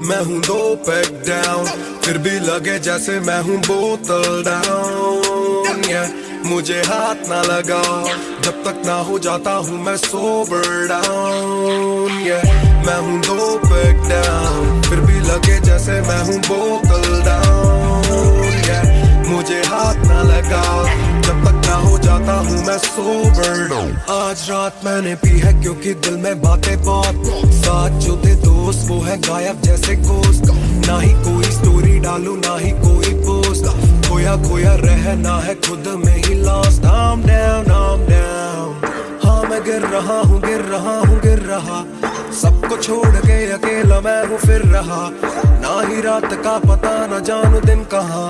मैं हूँ 2 pack down, फिर भी लगे जैसे मैं हूँ बोतल डाउन। मुझे हाथ ना लगाओ जब तक ना हो जाता हूँ मैं सोबर डाउन। मैं हूँ 2 पैक डाउन, फिर भी लगे जैसे मैं हूँ बोतल डाउन। मुझे हाथ ना लगाओ जब तक ना हो जाता हूँ मैं सोबर डाउन। आज रात मैंने पी है क्योंकि दिल में बातें बहुत, साथ जो थे दोस्त वो है गायब जैसे गोश्त। ना ही कोई स्टोरी डालूं ना ही कोई पोस्ट, खोया खोया रहना है खुद में he lost. I'm down, I'm down। हाँ मैं गिर रहा हूँ गिर रहा हूँ गिर रहा, सबको छोड़ के अकेला मैं हूँ फिर रहा। ना ही रात का पता न जानू दिन कहाँ,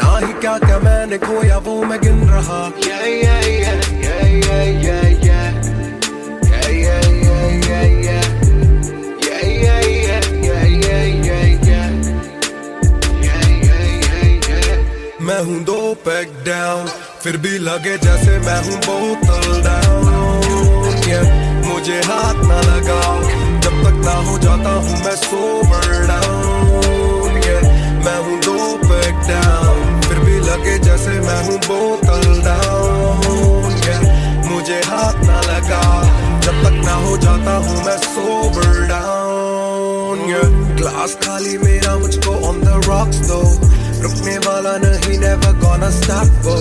ना ही क्या क्या मैंने खोया वो मैं गिन रहा। Yeah, yeah, yeah, yeah, yeah, yeah, yeah, yeah, yeah, yeah, yeah, yeah, yeah, yeah, yeah, yeah, yeah, yeah। मैं हूँ 2 पैक डाउन, फिर भी लगे जैसे मैं हूँ बोतल डाउन। मुझे हाथ ना लगाओ जब तक ना हो जाता हूँ मैं सोबर डाउन। मैं हूँ 2 पैक डाउन, फिर भी लगे जैसे मैं हूँ बोतल डाउन। मुझे हाथ ना लगाओ जब तक ना हो जाता हूँ मैं सोबर डाउन। ग्लास खाली मेरा मुझको ऑन द रॉक्स दो, रुकने वाला नहीं never gonna stop वो।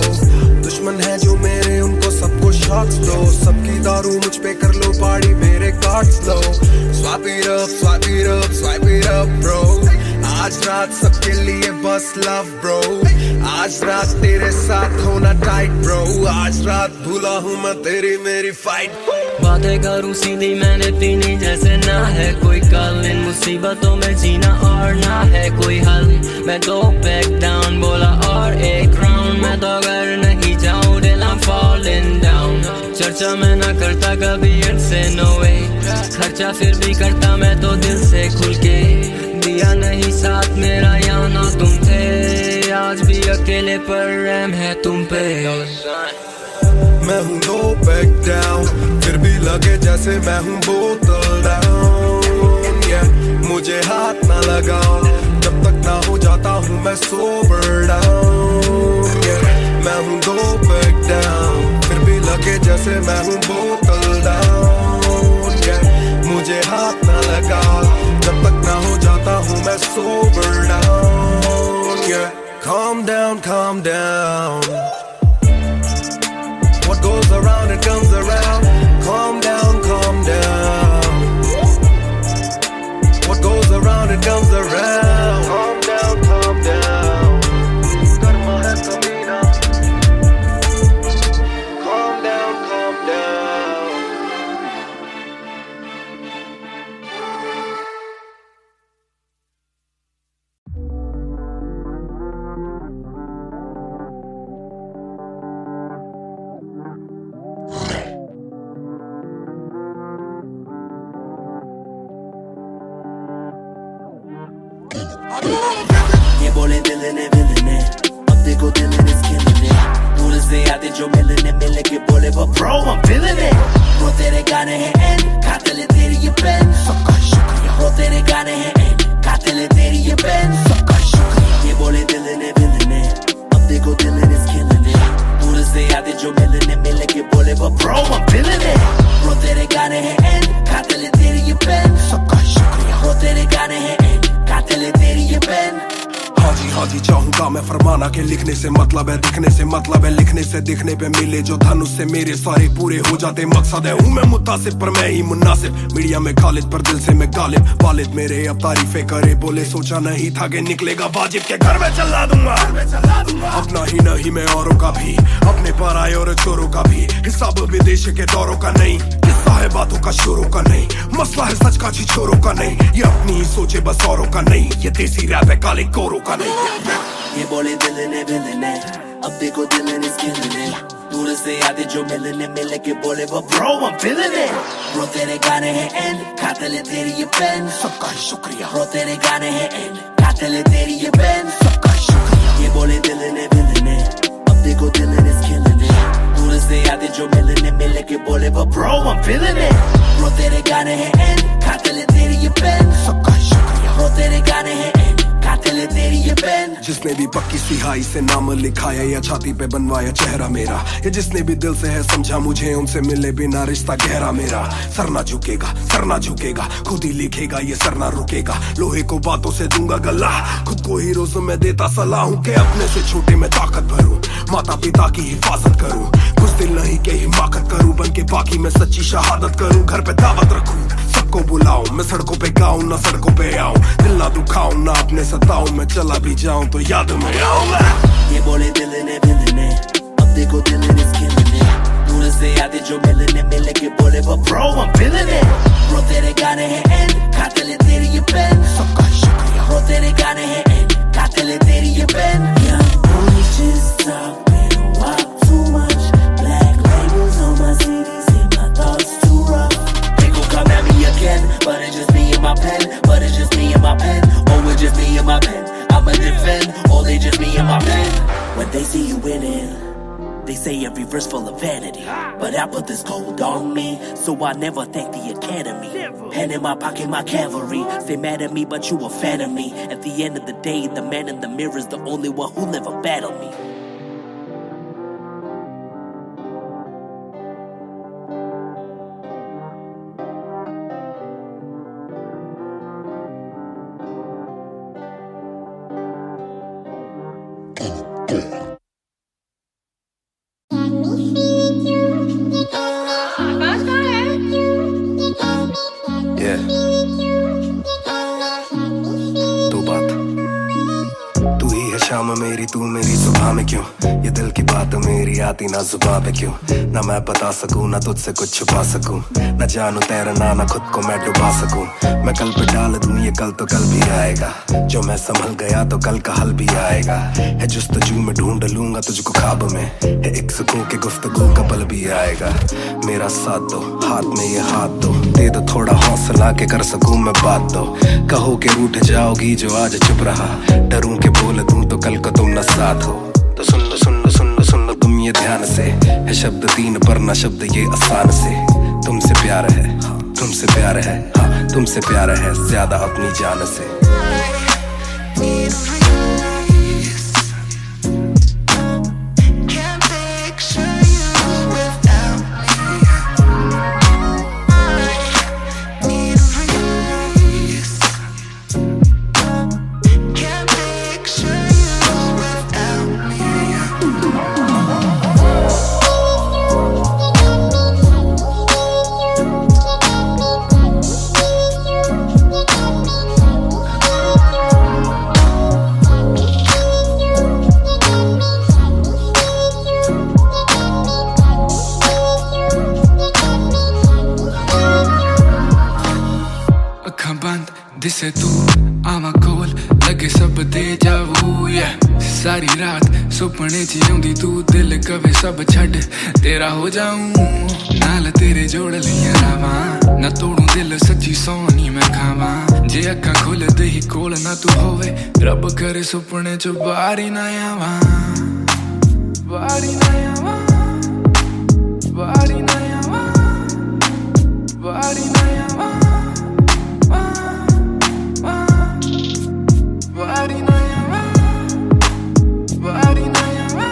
दुश्मन है जो मेरे उनको सबको शॉट्स दो, सबकी दारू मुझ पे कर लो पार्टी मेरे cards low. Swipe it up, swipe it up, swipe it up bro। आज रात सबके लिए बस love bro। आज रात तेरे साथ होना टाइट bro। आज रात भूला हूँ मैं तेरी मेरी फाइट। बातें करूँ सीधी मैंने पीनी जैसे ना है कोई कल, इन मुसीबतों में जीना और ना है कोई हल। मैं 2 पैक डाउन बोला और एक राउंड, मैं तो अगर नहीं जाऊँ दिल I'm falling down। चर्चा मैं ना करता कभी इनसे no way, खर्चा फिर भी करता मैं तो दिल से खुल के। दिया नहीं साथ मेरा यहाँ ना तुम थे, आज भी अकेले पर रहम है तुम पे। मैं हूँ 2 पैक डाउन, फिर भी लगे जैसे मैं हूँ बोतल डाउन। मुझे हाथ ना लगाओ जब तक ना हो जाता हूँ मैं सोबर डाउन। मैं हूँ 2 पैक डाउन, फिर भी लगे जैसे मैं हूँ बोतल डाउन। मुझे हाथ ना लगाओ जब तक ना हो जाता हूँ मैं sober down. Calm down, calm down। What goes around it comes around। Calm down, calm down। What goes around it comes around। Calm down, calm down। Karma है कमीना। Calm down, calm down। ये बोले दिल ने विल ने, अब देखो दिल ने killing it। दूर से आते जो मिलने मिलने के बोले वो bro I'm feeling it। वो तेरे गाने हैं एंड कातिल तेरी ये पेन, सबका शुक्रिया। वो तेरे गाने हैं एंड कातिल तेरी ये पेन, सबका शुक्रिया। ये बोले दिल ने विल ने, अब देखो दिल ने killing it। दूर से आते जो मिलने मिलने के बोले वो bro I'm feeling it। वो तेरे गाने हैं एंड कातिल तेरी ये पेन, सबका शुक्रिया। वो तेरे गाने हैं एंड कातिल तेरी ये पेन। हाँ जी चाहूंगा मैं फरमाना के लिखने से मतलब है दिखने से मतलब है लिखने से दिखने पे मिले जो धनुष से मेरे सारे पूरे हो जाते मकसद है। हूँ मैं मुतासिब पर मैं ही मुनासिब, मीडिया में खालिद पर दिल से मैं गालिब। वालिद मेरे अब तारीफे करे बोले सोचा नहीं था कि निकलेगा वाजिब के घर में चला दूंगा। अपना ही नहीं मैं औरों का भी, अपने पर आए और चोरों का भी, हिसाब विदेश के दौरों का नहीं, किस्सा है बातों का शोरों का नहीं, मसला है सच का छिछोरों का नहीं। ये अपनी ही सोचे बस औरों का नहीं, ये देसी रैप है काले कोरों का नहीं। ये बोले दिल ने विल ने, अब देखो दिल ने killing it। दूर से आते जो मिलने मिलने के बोले वो bro I'm feeling it। Bro तेरे गाने हैं एंड कातिल तेरी ये पेन, सबका शुक्रिया। ब्रो तेरे गाने हैं एंड कातिल तेरी ये पेन, सबका शुक्रिया। ये बोले दिल ने विल ने, अब देखो दिल ने killing it। दूर से आते जो मिलने मिलने के बोले वो bro I'm feeling it। Bro तेरे गाने हैं एंड कातिल तेरी ये पेन, सबका शुक्रिया। ब्रो वो तेरे गाने हैं एंड कातिल है तेरी ये पेन। जिसने भी पक्की सिहाई से नाम लिखाया या छाती पे बनवाया चेहरा मेरा, या जिसने भी दिल से है समझा मुझे उनसे मिले बिना रिश्ता गहरा मेरा। सर ना झुकेगा, सर ना झुकेगा, खुद ही लिखेगा ये सर ना रुकेगा। लोहे को बातों से दूंगा गला, खुद को ही रोज मैं देता सलाह हूँ कि अपने से छोटे में ताकत भरूं, माता पिता की हिफाजत करूं, कुछ दिल नहीं के हिमाकत करूं, बन के बाकी मैं सच्ची शहादत करूं, घर पे दावत रखूं, सबको बुलाऊं, मैं सड़कों पे गाऊं ना सड़कों पे आऊं, दिल ना दुखाऊं ना अपने सताऊं, मैं चला भी जाऊं तो याद में आऊं। ये बोले दिल ने अब देखो दिल is killing it। दूर से आते जो मिलने के बोले but bro I'm feeling it। bro तेरे गाने हैं एंड कातिल है तेरी ये पेन। सबका शुक्रिया। bro तेरे गाने हैं एंड कातिल है तेरी ये pen. Yeah, boy just talking wild too much, black labels on my CDs and my thoughts too rough। They gon' come at me again, but it's just me and my pen, but it's just me and my pen, oh it's just me and my pen, I'ma defend, oh they just me and my pen। When they see you winning, they say every verse full of vanity, but I put this gold on me, so I never thank the academy। Pen in my pocket, my cavalry, stay mad at me but you a fan of me, at the end of the day the man in the mirror is the only one who never battled me। शाम मेरी तू मेरी सुबह में क्यों, ये दिल की बात मेरी आती ना जुबान पे क्यों, ना मैं बता सकूं ना तुझसे कुछ छुपा सकूं, ना जानू तैरना ना खुद को मैं डुबा सकूं। मैं कल पे डाल दूं ये कल तो कल भी आएगा, जो मैं संभल गया तो कल का हल भी आएगा। है जुस्तजू में ढूंढ लूंगा तुझको ख्वाब में, है एक सुकून के गुफ्तगू का पल भी आएगा। मेरा साथ दो, हाथ में ये हाथ दो, दे दो थोड़ा हौसला के कर सकूं मैं बात दो। कहो के रूठ जाओगी जो आज चुप रहा, डरूं के बोल दूं तो कल को तुम न साथ हो। तो सुन लो सुन लो सुन लो सुन लो तुम ये ध्यान से, है शब्द तीन पर ना शब्द ये आसान से। तुमसे प्यार है, तुमसे प्यार है, हाँ तुमसे प्यार है ज्यादा अपनी जान से। दिसे तू आवा कोल लगे सब दे जाऊ, सारी रात सुपने च आउंदी तू, दिल कवे सब छड़ तेरा हो जाऊं, नाल तेरे जोड़ लिया रावा, ना तोड़ू दिल सच्ची सोनी मैं खावा। जे अक्खां खोल दे ही कोल ना तू होवे, रब करे सुपने च बारी ना आवा, बारी ना आवा, बारी ना आवा, बारी ना आवा, बारी ना आवा, बारी ना आवा,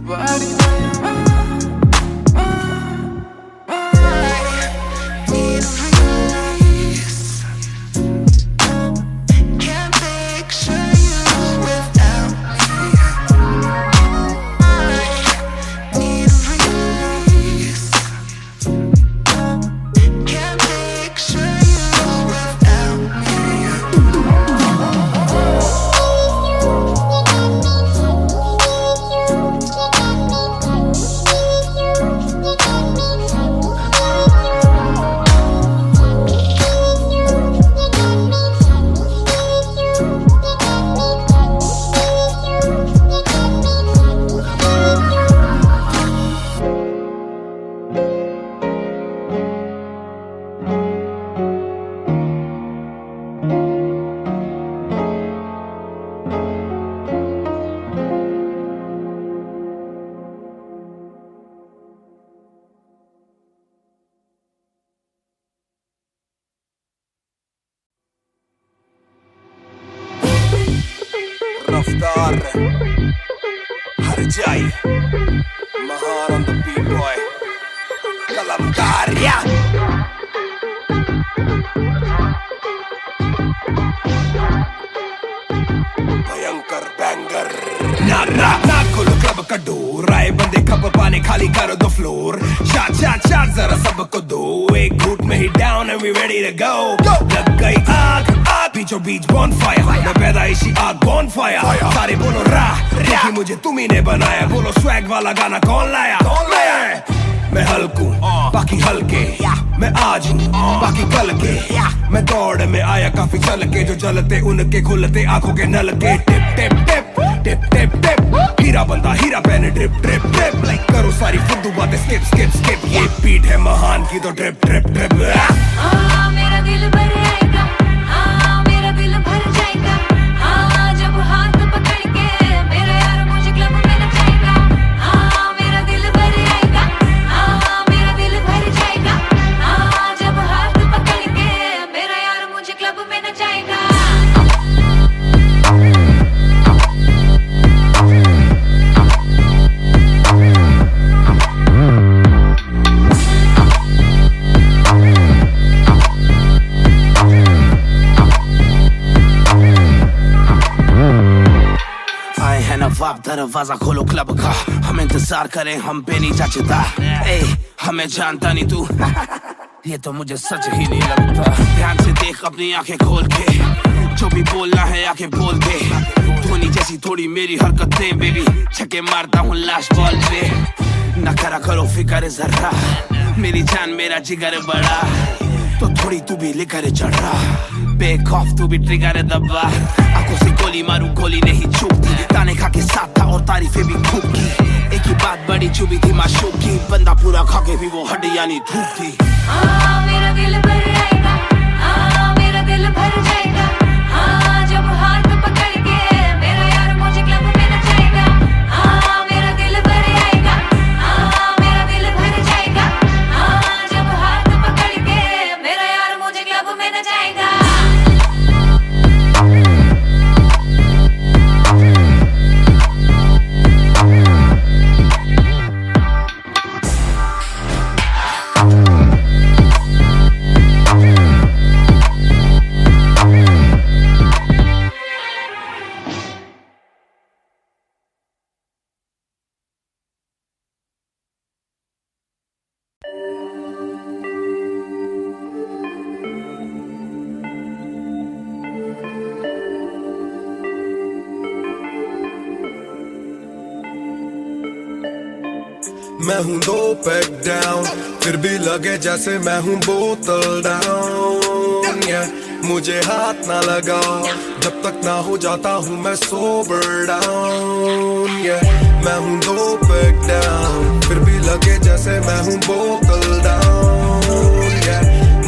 बारी ना आवा। कलमकार हर जाई महान on the beat boy कलमकार भयंकर बैंगर ना खोलो क्लब का डोर आए बंदे कप पाने खाली करो दो फ्लोर शाट जरा सबको दो एक घूट में ही down and we ready to go लग गई आग बीचों बीच बॉनफायर मैं पैदाइशी आग बॉनफायर सारे बोलो क्योंकि मुझे तुम्ही ने बनाया बोलो स्वैग वाला गाना कौन लाया मैं हल्कू बाकी हल्के मैं आज हूँ बाकी कल के मैं दौड़ में आया काफी चल के जो चलते उनके खुलते आंखों के नल के टिप टिप टिप टिप टिप टिप हीरा बंदा हीरा पहने ड्रिप ड्रिप ड्रिप लाइक करो सारी फुद्दू बातें स्किप स्किप स्किप ये बीट है महान की तो ड्रिप ड्रिप ड्रिप मेरा दिल भर आएगा मेरा दिल भर जाएगा जब हाथ पकड़ के मेरा यार मुझे क्लब में नचाएगा मेरा दिल भर आएगा मेरा दिल भर जाएगा जब हाथ पकड़ के मेरा यार मुझे क्लब में नचाएगा नवाब दरवाजा खोलो क्लब का हम इंतजार करें हम पे नहीं जचता हमें जानता नहीं तू ये तो मुझे सच ही नहीं लगता ध्यान से देख अपनी आंखें खोल के जो भी बोलना है आंखें बोल दे धोनी जैसी थोड़ी मेरी हरकतें बेबी छक्के मारता हूँ लास्ट बॉल पे न करा करो फिक्र जरा मेरी जान मेरा जिगर बड़ा तो थोड़ी तू भी लेकर चढ़ रहा बेक ऑफ तू भी ट्रिगर दबा आंखों से गोली मारू गोली नहीं चुपती ताने खा के साथ था और तारीफें भी खूब की एक ही बात बड़ी चुभी थी माशूक की बंदा पूरा खा के भी वो हड्डियां नहीं धूप थी मेरा दिल भर आएगा मेरा दिल भर जाएगा जब हाथ पकड़ के मेरा यार मुझे क्लब में नचाएगा मेरा दिल भर आएगा मेरा दिल भर जाएगा जब हाथ पकड़ के मेरा यार मुझे क्लब में नचाएगा मैं हूँ 2 पैक डाउन फिर भी लगे जैसे मैं हूँ बोतल डाउन मुझे हाथ ना लगाओ जब तक ना हो जाता हूँ मैं सोबर डाउन मैं हूँ 2 पैक डाउन फिर भी लगे जैसे मैं हूँ बोतल डाउन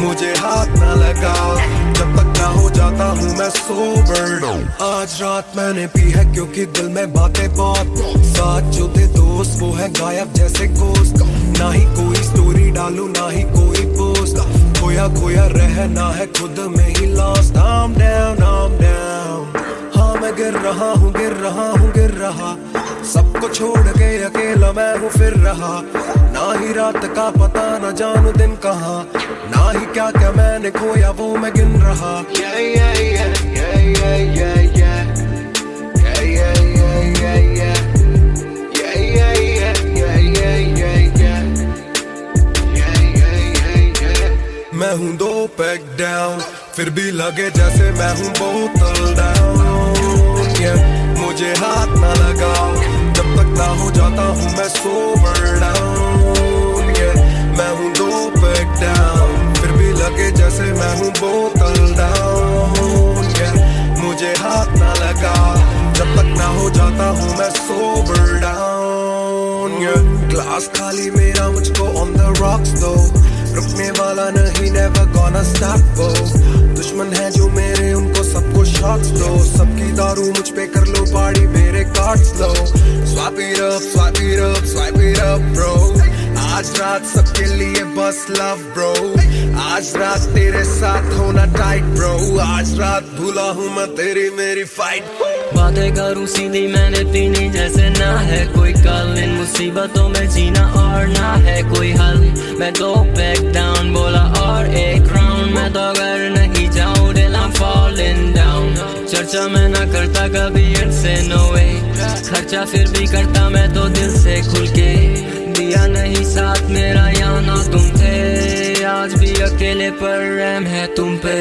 मुझे हाथ ना लगाओ जब तक ना हो जाता हूँ मैं सोबर डाउन आज रात मैंने पी है क्योंकि दिल में बातें बहुत साथ जो थे दोस्त वो है गायब जैसे गोश्त ना ही कोई स्टोरी डालूं ना ही कोई पोस्ट खोया खोया रहना है खुद में ही लॉस्ट I'm down हाँ मैं गिर रहा हूँ गिर रहा सबको छोड़ के अकेला मैं हूँ फिर रहा ना ही रात का पता ना जानू दिन कहाँ ना ही क्या क्या मैंने खोया वो मैं गिन रहा मैं हूँ 2 पैक डाउन फिर भी लगे जैसे मैं हूँ बोतल डाउन मुझे हाथ ना लगाओ जब तक ना हो जाता हूँ मैं सोबर डाउन मैं हूँ 2 पैक डाउन फिर भी लगे जैसे मैं हूँ बोतल डाउन मुझे हाथ ना लगाओ जब तक ना हो जाता हूँ मैं सोबर डाउन ग्लास खाली मेरा मुझको ऑन द रॉक्स दो रुकने वाला नहीं never gonna stop वो दुश्मन है जो मेरे उनको सबको शॉट्स दो सबकी दारू मुझ पे कर लो पार्टी मेरे cards low Swipe it up bro आज रात सबके लिए बस लव ब्रो आज रात तेरे साथ होना टाइट ब्रो आज रात भूला हूँ मैं तेरी मेरी फाइट बातें करूं सीधी मैंने पीनी जैसे ना है कोई कल, इन मुसीबतों में जीना और ना है कोई हल। मैं तो बैक डाउन बोला और एक राउंड, मैं तो अगर नहीं जाऊं दिल I'm falling down। चर्चा मैं ना करता कभी इनसे no way, खर्चा फिर भी करता मैं तो दिल से खुल के। दिया नहीं साथ मेरा यहाँ ना तुम थे, आज भी अकेले पर रहम है तुम पे।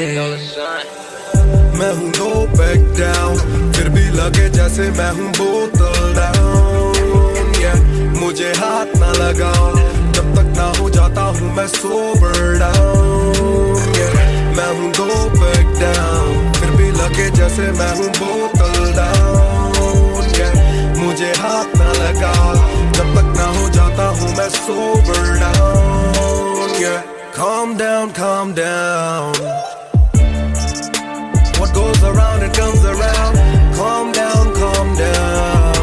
मैं हूँ no back down, फिर भी लगे जैसे मैं हूँ बोतल डाउन, yeah। मुझे हाथ ना लगाओ जब तक ना हो जाता हूँ मैं sober down, yeah। मैं हूँ no back down, फिर भी लगे जैसे मैं हूँ बोतल डाउन, yeah। मुझे हाथ ना लगाओ जब तक ना हो जाता हूँ मैं sober down, yeah। Calm down, calm down, what goes around it comes around. Calm down, calm down,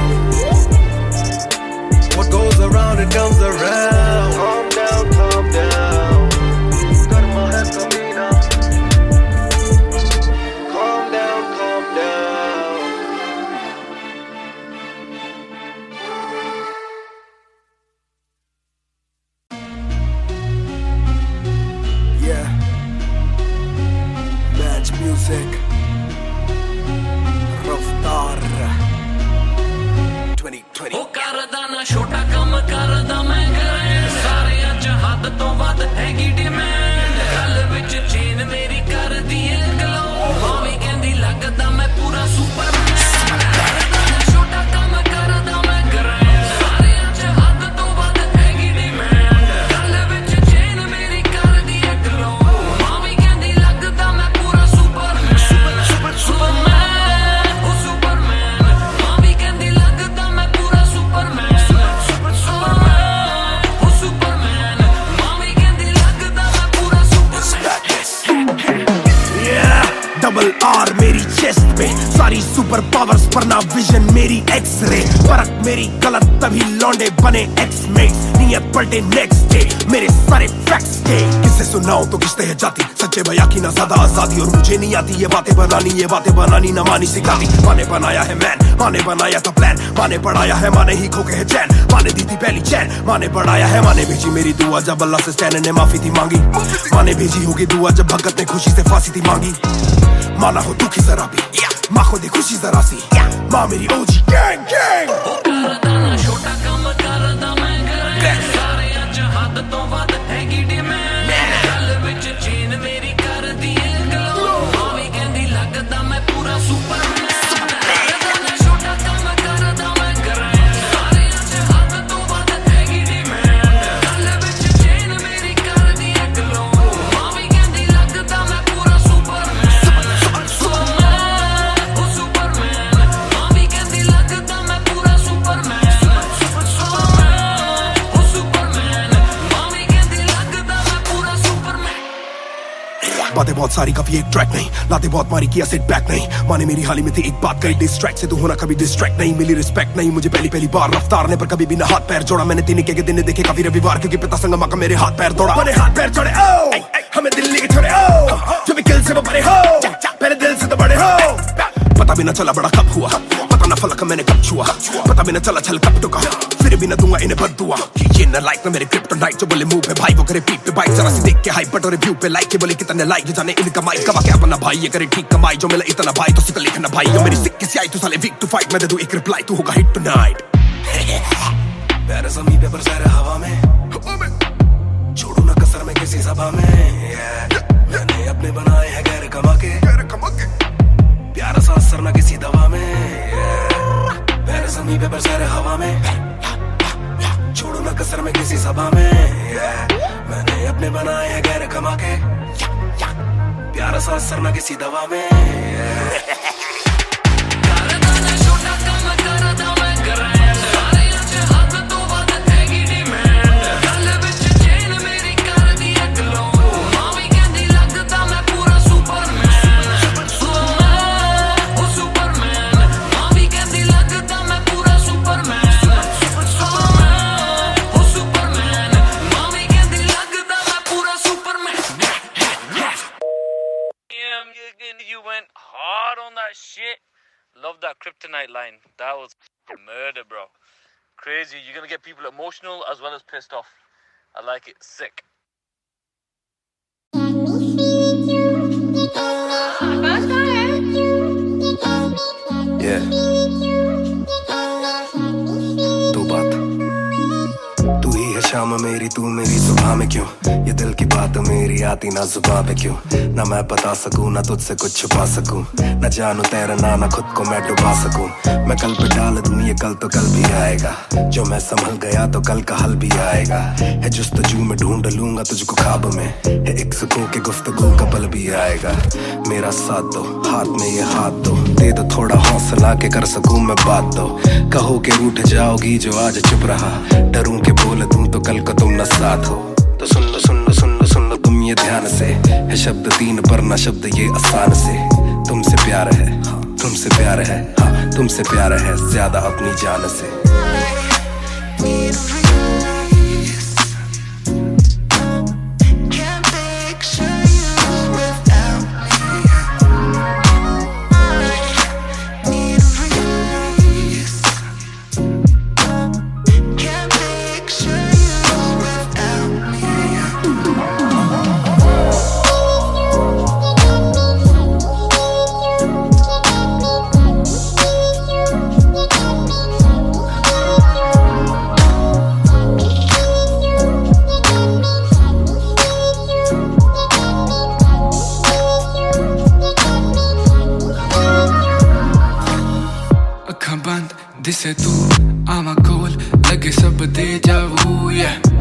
what goes around it comes around. Calm down, calm down, karma hai kabhi na. Calm down, calm down. Yeah, match music. Raftar 2020। ਉਹ ਕਰਦਾ ਨਾ ਛੋਟਾ ਕੰਮ ਕਰਦਾ ਮੈਂ grand, ਸਾਰਿਆਂ ਚ ਹੱਦ ਤੋਂ ਵੱਧ ਹੈਗੀ ਡਿਮਾਂਡ। ਗੱਲ ਵਿੱਚ ਚੇਨ ਮੇਰੀ ਕਰਦੀ ਏ ਗਲੋ, ਮਾਵੀ ਕਹਿੰਦੀ ਲੱਗਦਾ ਮੈਂ ਪੂਰਾ ਸੁਪਰਮੈਨ। ਕਰਦਾ ਨਾ ਛੋਟਾ ਕੰਮ ਕਰਦਾ ਮੈਂ ਗ੍ਰੈਂਡ, ਸਾਰਿਆਂ ਚ ਹੱਦ ਤੋਂ ਵੱਧ ਹੈਗੀ ਡਿਮਾਂਡ। ਗੱਲ ਵਿੱਚ ਚੇਨ ਮੇਰੀ ਕਰਦੀ ਏ ਗਲੋ, ਮਾਵੀ ਕਹਿੰਦੀ ਲੱਗਦਾ ਮੈਂ ਪੂਰਾ ਸੁਪਰਮੈਨ। ਸੁਪਰਮੈਨ डबल आर मेरी चेस्ट पे, सारी सुपर पावर्स पर ना विजन मेरी एक्सरे। फर्क मेरी गलत तभी लौंडे बने एक्समेट्स, नियत पलटे नेक्स्ट डे मेरे सारे फैक्ट्स के। किससे सुनाऊं तो किस्ते है जाती, सच्चे भैया की ना ज्यादा आजादी। और मुझे नहीं आती ये बातें बनानी ना मानी सिखाती। माने बनाया है मैन, माने बनाया था प्लान, माने पढ़ाया है माने ही खोके है चैन। माने दी थी पहली चैन, माने बढ़ाया है माने भेजी मेरी दुआ जब अल्लाह से स्टैन ने माफी थी मांगी। माने भेजी होगी दुआ जब भगत ने खुशी से फांसी थी मांगी। माना हो दुखी जरा भी, माँ को दे खुशी जरा सी, माँ मेरी ओजी गैंग गैंग। करदा ना छोटा काम करदा मैं ग्रैंड, सारिਆਂ ਚ हद तो ਵੱਧ हैगी डिमांड। गल विच चेन मेरी करदी ए गलो, मावी कहंदी लगदा मैं पूरा सुपरमैन। करदा ना छोटा काम करदा मैं ग्रैंड, सारिਆਂ ਚ हद तो ਵੱਧ हैगी डिमांड। गल विच चेन मेरी करदी ए गलो, मावी कहंदी लगदा मैं पूरा सुपरमैन। बातें बहुत सारी कभी एक ट्रैक नहीं, लाते बहुत मारी किया सेट बैक नहीं। माने मेरी हाल ही में थी एक बात कही, डिस्ट्रैक्ट से तू होना कभी डिस्ट्रैक्ट नहीं। मिली रिस्पेक्ट नहीं मुझे पहली बार रफ्तार ने, पर कभी भी ना हाथ पैर जोड़ा मैंने। दिन के दिन देखे काफी रविवार, क्योंकि पिता संगमा का मेरे हाथ पैर दौड़ा। मैंने हाथ पैर जोड़े ओ हमें दिल्ली के छोड़े ओ, जो भी किल से वो बड़े हो, पहले दिल से तो बड़े हो। पता भी ना चला बड़ा कब हुआ, पता ना फलक मैंने कब छुआ, पता भी ना चला छल कब टुका, फिर भी ना दूंगा इन्हें बददुआ। ये ना लाइक ना मेरे क्रिप्टोनाइट, जो बोले मुंह पे भाई वो करे पीठ पे बाइक। जरा सी देख के हाइप बट और रिव्यू पे लाइक के बोले कितने लाइक, जाने इनका माइक कमा क्या बना भाई। ये करे ठीक कमाई जो मिला इतना भाई, तो सिक्का लिखना भाई। जो मेरी सिक्की सी आई तो साले वीक टू फाइट, मैं दे दूं एक रिप्लाई तू होगा हिट टुनाइट। पैर समी पे बरसा रहा हवा में, छोड़ू ना कसर में किसी सभा में। मैंने अपने बनाए हैं गैर कमा के, प्यारा सा असर ना किसी दवा में। पैर समी पे बरसा रहा हवा में, छोड़ू ना कसर में किसी सभा में। मैंने अपने बनाए हैं गैर कमा के, प्यारा सा असर ना किसी दवा में। करदा ना छोटा काम करदा मैं ग्रैंड, सारिਆਂ ਚ हद तो ਵੱਧ हैगी डिमांड। गल विच चेन मेरी करदी ए गलो, मावी कहंदी लगदा मैं पूरा सुपरमैन। सुपरमैन, मावी कहंदी लगदा मैं पूरा सुपरमैन। सुपरमैन, मावी कहंदी लगदा मैं पूरा Superman. You went hard on that shit. Love that kryptonite line. That was murder, bro. Crazy. You're gonna get people emotional as well as pissed off. I like it. Sick. Yeah. दो बात, तू ही है शाम मेरी, तू मेरी सुबह में क्यों? ये दिल की बात मेरी आती ना जुबां पे क्यों? ना मैं बता सकूं ना तुझसे कुछ छुपा सकूं, ना जानू तैरना ना खुद को मैं डुबा सकूं। मैं कल पे डाल दूं ये कल तो कल भी आएगा, जो मैं संभल गया तो कल का हल भी आएगा। है जुस्तजू में ढूंढ लूंगा तुझको ख्वाब में, है एक सुकून के गुफ्तगू का पल भी आएगा। मेरा साथ दो, हाथ में ये हाथ दो, दे दो थोड़ा हौसला के कर सकूं मैं बात दो। कहो के रूठ जाओगी जो आज चुप रहा, डरूं के बोल दूं तो कल को तुम न साथ हो। तो सुन लो सुन लो सुन लो सुन लो तुम ये ध्यान से, है शब्द तीन पर ना शब्द ये आसान से। तुमसे प्यार है, हाँ तुमसे प्यार है, हाँ तुमसे प्यार है ज्यादा अपनी जान से। दिसे तू आवा कोल लगे सब दे जावू,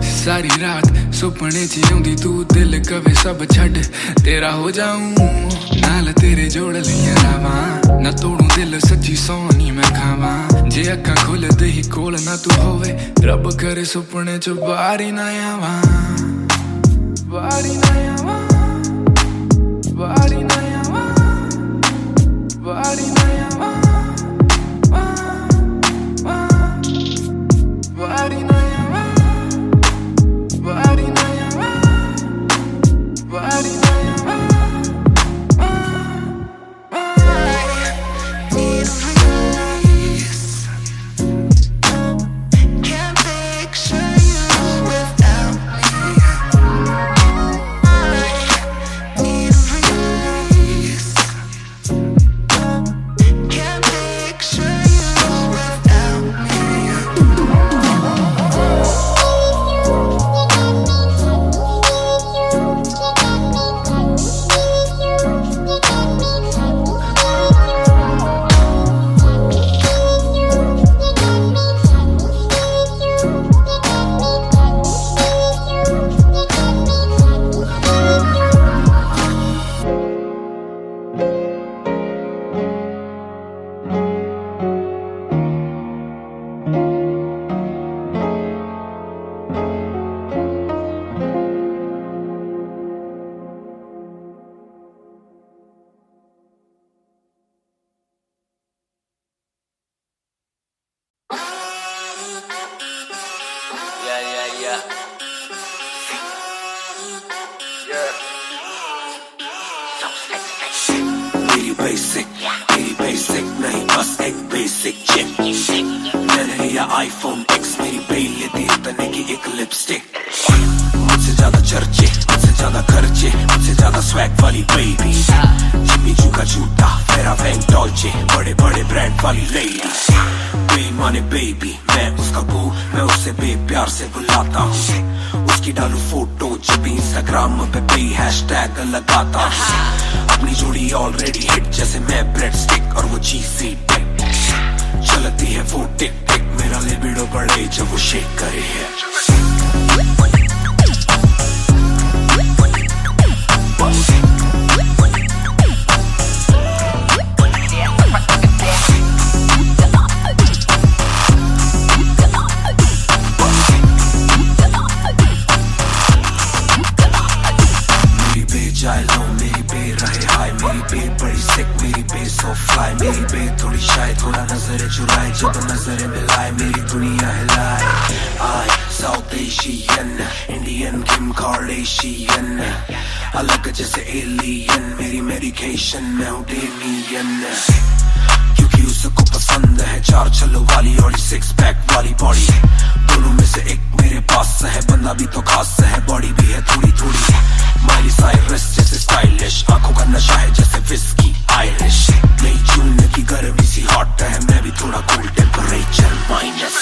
सारी रात सुपने च आउंदी तू, दिल कवे सब छड़ तेरा हो जाऊं। नाल तेरे जोड़ लिया रावा, ना तोड़ू दिल सच्ची सोनी मैं खावा। जे अक्खां खोल दे ही कोल ना तू होवे, रब करे सुपने च बारी ना आवा, बारी ना आवा, बारी ना आवा, बारी ना आवा। मेरी बेसिक नहीं बस एक बेसिक चिप। मैंने लिया iPhone X, मेरी बेल लेती इतने की एक लिपस्टिक। मुझसे ज्यादा चर्चे, मुझसे ज्यादा खर्चे, मुझसे ज्यादा स्वैग वाली बेबी। जिम्मी चू का जूता, फेरा वैंग डॉल्चे, बड़े बड़े ब्रांड वाली लेडी। बेईमाने बेबी, मैं उसका बू, मैं उसे बेप्यार से बुलाता हूँ। उसकी डालू फोटो जब भी इंस्टाग्राम पे बे हैशटैग लगाता हूँ। अपनी जोड़ी ऑलरेडी हिट जैसे मैं ब्रेड स्टिक और वो चीज़ी टिक। चलती है वो टिक टिक, मेरा लिबिडो बढ़े जब वो शेक करे है। मेरी बे थोड़ी शाय, थोड़ा नजर चुराए, जब नजर मिलाए मेरी दुनिया हिलाए। आई साउथ एशियन, इंडियन किम कार्डेशियन, अलग जैसे एलियन, मेरी मेडिकेशन मैं हूँ डेमियन। क्योंकि 4 चलो वाली और 6 पैक वाली बॉडी, दोनों में से एक मेरे पास है, बंदा भी तो खास है, बॉडी भी है थोड़ी थोड़ी, माइली साइरस जैसे स्टाइलिश, आंखों का नशा है जैसे विस्की आयरिश, मई जून की गर्मी सी हॉट है, मैं भी थोड़ा cool temperature minus.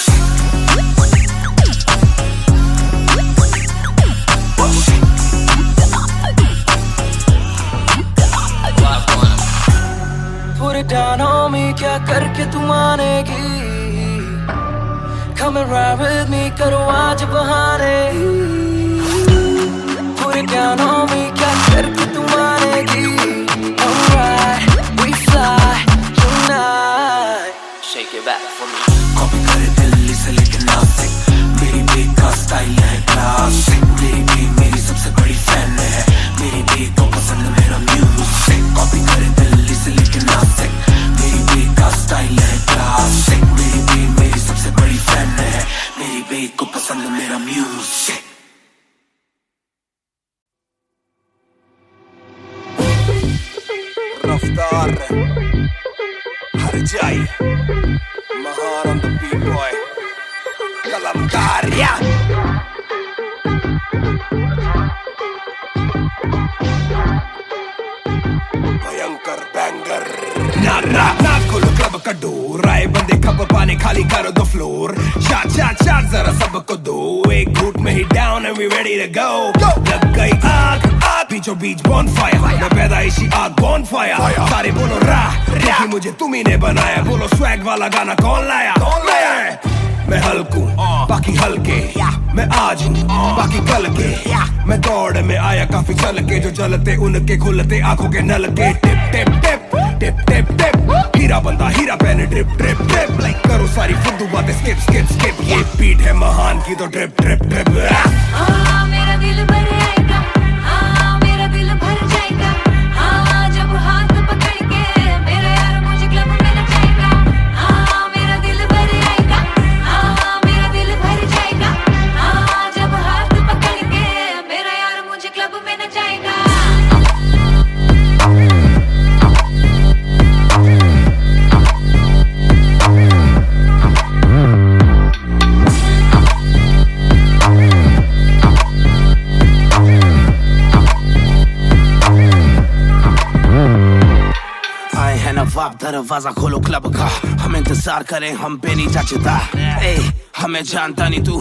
Put it down on me, क्या करके तू मानेगी? Come and ride with me, करो आज बहाने। Put it down on me, क्या करके तू मानेगी? Alright, we fly tonight. Shake it back for me. Copy करे दिल्ली से लेके नासिक, मेरी बेग का स्टाइल है क्लासिक, मेरी बेग मेरी सबसे बड़ी फैन है, मेरी बेग को पसंद मेरा म्यूजिक, कॉपी करे दिल्ली से लेके नासिक, मेरी बेग का स्टाइल है क्लासिक, मेरी बेग मेरी सबसे बड़ी फैन है, मेरी बेग को पसंद मेरा म्यूजिक। रफ्तार हर जाई महान on the beat boy कलमकार या भयंकर बैंगर ना खोलो क्लब का डोर, आए बंदे खबर पाने खाली करो द फ्लोर, शाट जरा सबको दो, एक घूट में ही down and we ready to go, लग गई आग बीचों बीच बॉनफायर, मैं पैदाइशी आग बॉनफायर, सारे बोलो रा मुझे तुम्ही ने बनाया, बोलो स्वैग वाला गाना कौन लाया? मैं हल्कू बाकी हल्के, मैं आज हूँ बाकी कल के, मैं दौड़ में आया काफी चल के, जो चलते उनके खुलते आंखों के नल के, टिप टिप टिप टिप टिप टिप, हीरा बंदा हीरा पहने ड्रिप ड्रिप ड्रिप, करो सारी फुद्दू बातें स्किप स्किप स्किप, ये बीट है महान की तो ड्रिप ड्रिप ड्रिप। मेरा दिल भर आएगा, मेरा दिल भर जाएगा, जब हाथ पकड़ के मेरा यार मुझे क्लब में नचाएगा, मेरा दिल भर आएगा, मेरा दिल भर जाएगा, जब हाथ पकड़ के मेरा यार मुझे क्लब में नचाएगा। नवाब दरवाजा खोलो क्लब का, हम इंतजार करें हम पे नहीं जचता, हमें जानता नहीं तू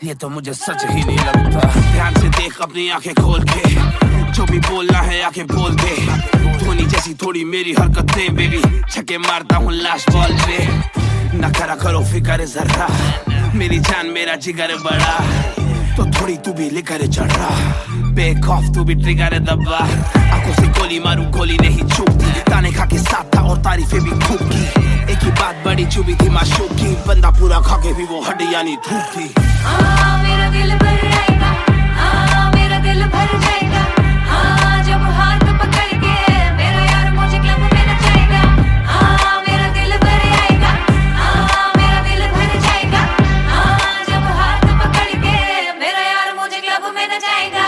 ये तो मुझे सच ही नहीं लगता, ध्यान से देख अपनी आंखें खोल के, जो भी बोलना है आके बोल दे, धोनी जैसी थोड़ी मेरी हरकतें बेबी, छक्के मारता हूँ लास्ट बॉल पे, न करा करो फिक्र जरा, मेरी जान मेरा जिगर बड़ा, तो थोड़ी तू भी लेकर चढ़ रहा, बेक ऑफ तू भी ट्रिगर दबा, आंखों से गोली मारूं गोली नहीं चूकती, ताने खा के साथ था और तारीफें भी खूब की, एक ही बात बड़ी चुभी थी माशूक की, बंदा पूरा खा के भी वो हड्डियां नहीं धूप थी। मेरा दिल भर आएगा, मेरा दिल भर जाएगा, जब हाथ पकड़ के मेरा यार मुझे क्लब में नचाएगा, मेरा दिल भर आएगा, मेरा दिल भर जाएगा, जब हाथ पकड़ के मेरा यार मुझे क्लब में नचाएगा।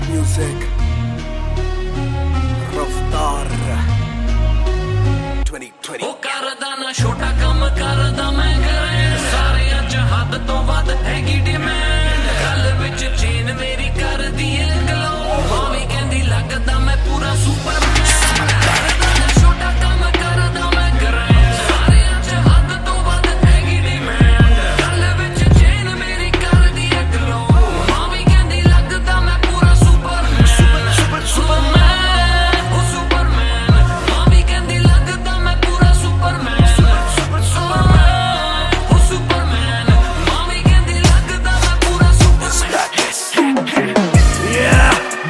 Music रफ्तार 2020 ਉਹ ਕਰਦਾ ਨਾ ਛੋਟਾ ਕੰਮ ਕਰਦਾ ਮੈਂ ਗ੍ਰੈਂਡ, ਸਾਰਿਆਂ ਚ ਹੱਦ ਤੋਂ ਵੱਧ ਹੈਗੀ ਡਿਮਾਂਡ, ਗੱਲ ਵਿੱਚ ਚੇਨ ਮੇਰੀ ਕਰਦੀ ਏ ਗਲੋ, ਭਾਵੇਂ ਕਹਿੰਦੀ ਲੱਗਦਾ ਮੈਂ ਪੂਰਾ ਸੁਪਰਮੈਨ, ਕਰਦਾ ਨਾ ਛੋਟਾ ਕੰਮ ਕਰਦਾ ਮੈਂ ਗ੍ਰੈਂਡ, ਸਾਰਿਆਂ ਚ ਹੱਦ ਤੋਂ ਵੱਧ ਹੈਗੀ ਡਿਮਾਂਡ, ਗੱਲ ਵਿੱਚ ਚੇਨ ਮੇਰੀ ਕਰਦੀ ਏ ਗਲੋ, ਭਾਵੇਂ ਕਹਿੰਦੀ ਲੱਗਦਾ ਮੈਂ ਪੂਰਾ ਸੁਪਰਮੈਨ, ਸੁਪਰਮੈਨ, ਉਹ ਸੁਪਰਮੈਨ, ਭਾਵੇਂ ਕਹਿੰਦੀ ਲੱਗਦਾ ਮੈਂ ਪੂਰਾ ਸੁਪਰਮੈਨ, ਸੁਪਰਮੈਨ, ਉਹ ਸੁਪਰਮੈਨ, ਭਾਵੇਂ ਕਹਿੰਦੀ ਲੱਗਦਾ ਮੈਂ ਪੂਰਾ ਸੁਪਰਮੈਨ।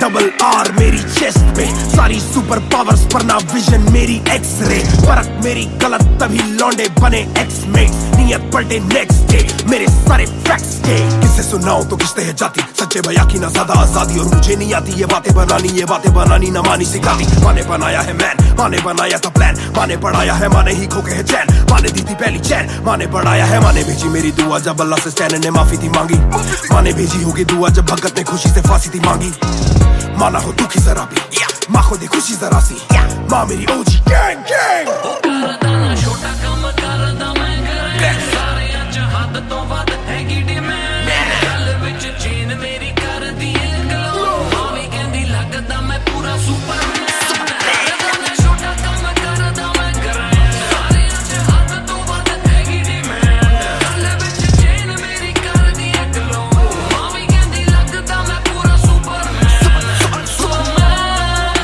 डबल आर मेरी चेस्ट पे, सारी सुपर पावर्स पर ना विजन मेरी एक्सरे, फर्क मेरी गलत तभी लौंडे बने एक्समेट्स, नियत पलटे नेक्स्ट डे, मेरे सारे फैक्ट्स के किसे सुनाऊं तो किसते है जाती, सच्चे भैया की ना ज्यादा आजादी, और मुझे नहीं आती ये बातें बनानी ना मानी सिखाती। माँ ने बनाया है मैन, माँ ने बनाया था प्लान, माँ ने पढ़ाया है, माँ ने ही खो के है चैन, माँ ने दी थी पहली चैन, माँ ने पढ़ाया है, माँ ने भेजी मेरी दुआ जब अल्लाह से स्टैन ने माफी थी मांगी, माँ ने भेजी होगी दुआ जब भगत ने खुशी से फांसी थी मांगी। माँ ना हो दुखी जरा भी, माँ को दे खुशी जरा सी, माँ मेरी ओजी गैंग गैंग। छोटा काम करदा मैं करे सारे अच हद तो वध हैगी डिमांड, गल विच चेन मेरी कर दी ग्लो, मावी कहंदी लगदा मैं पूरा सुपरमैन, छोटा काम करदा मैं करे सारे अच हद तो वध हैगी डिमांड, गल विच चेन मेरी कर दी ग्लो, मावी कहंदी लगदा मैं पूरा सुपरमैन, सुपरमैन,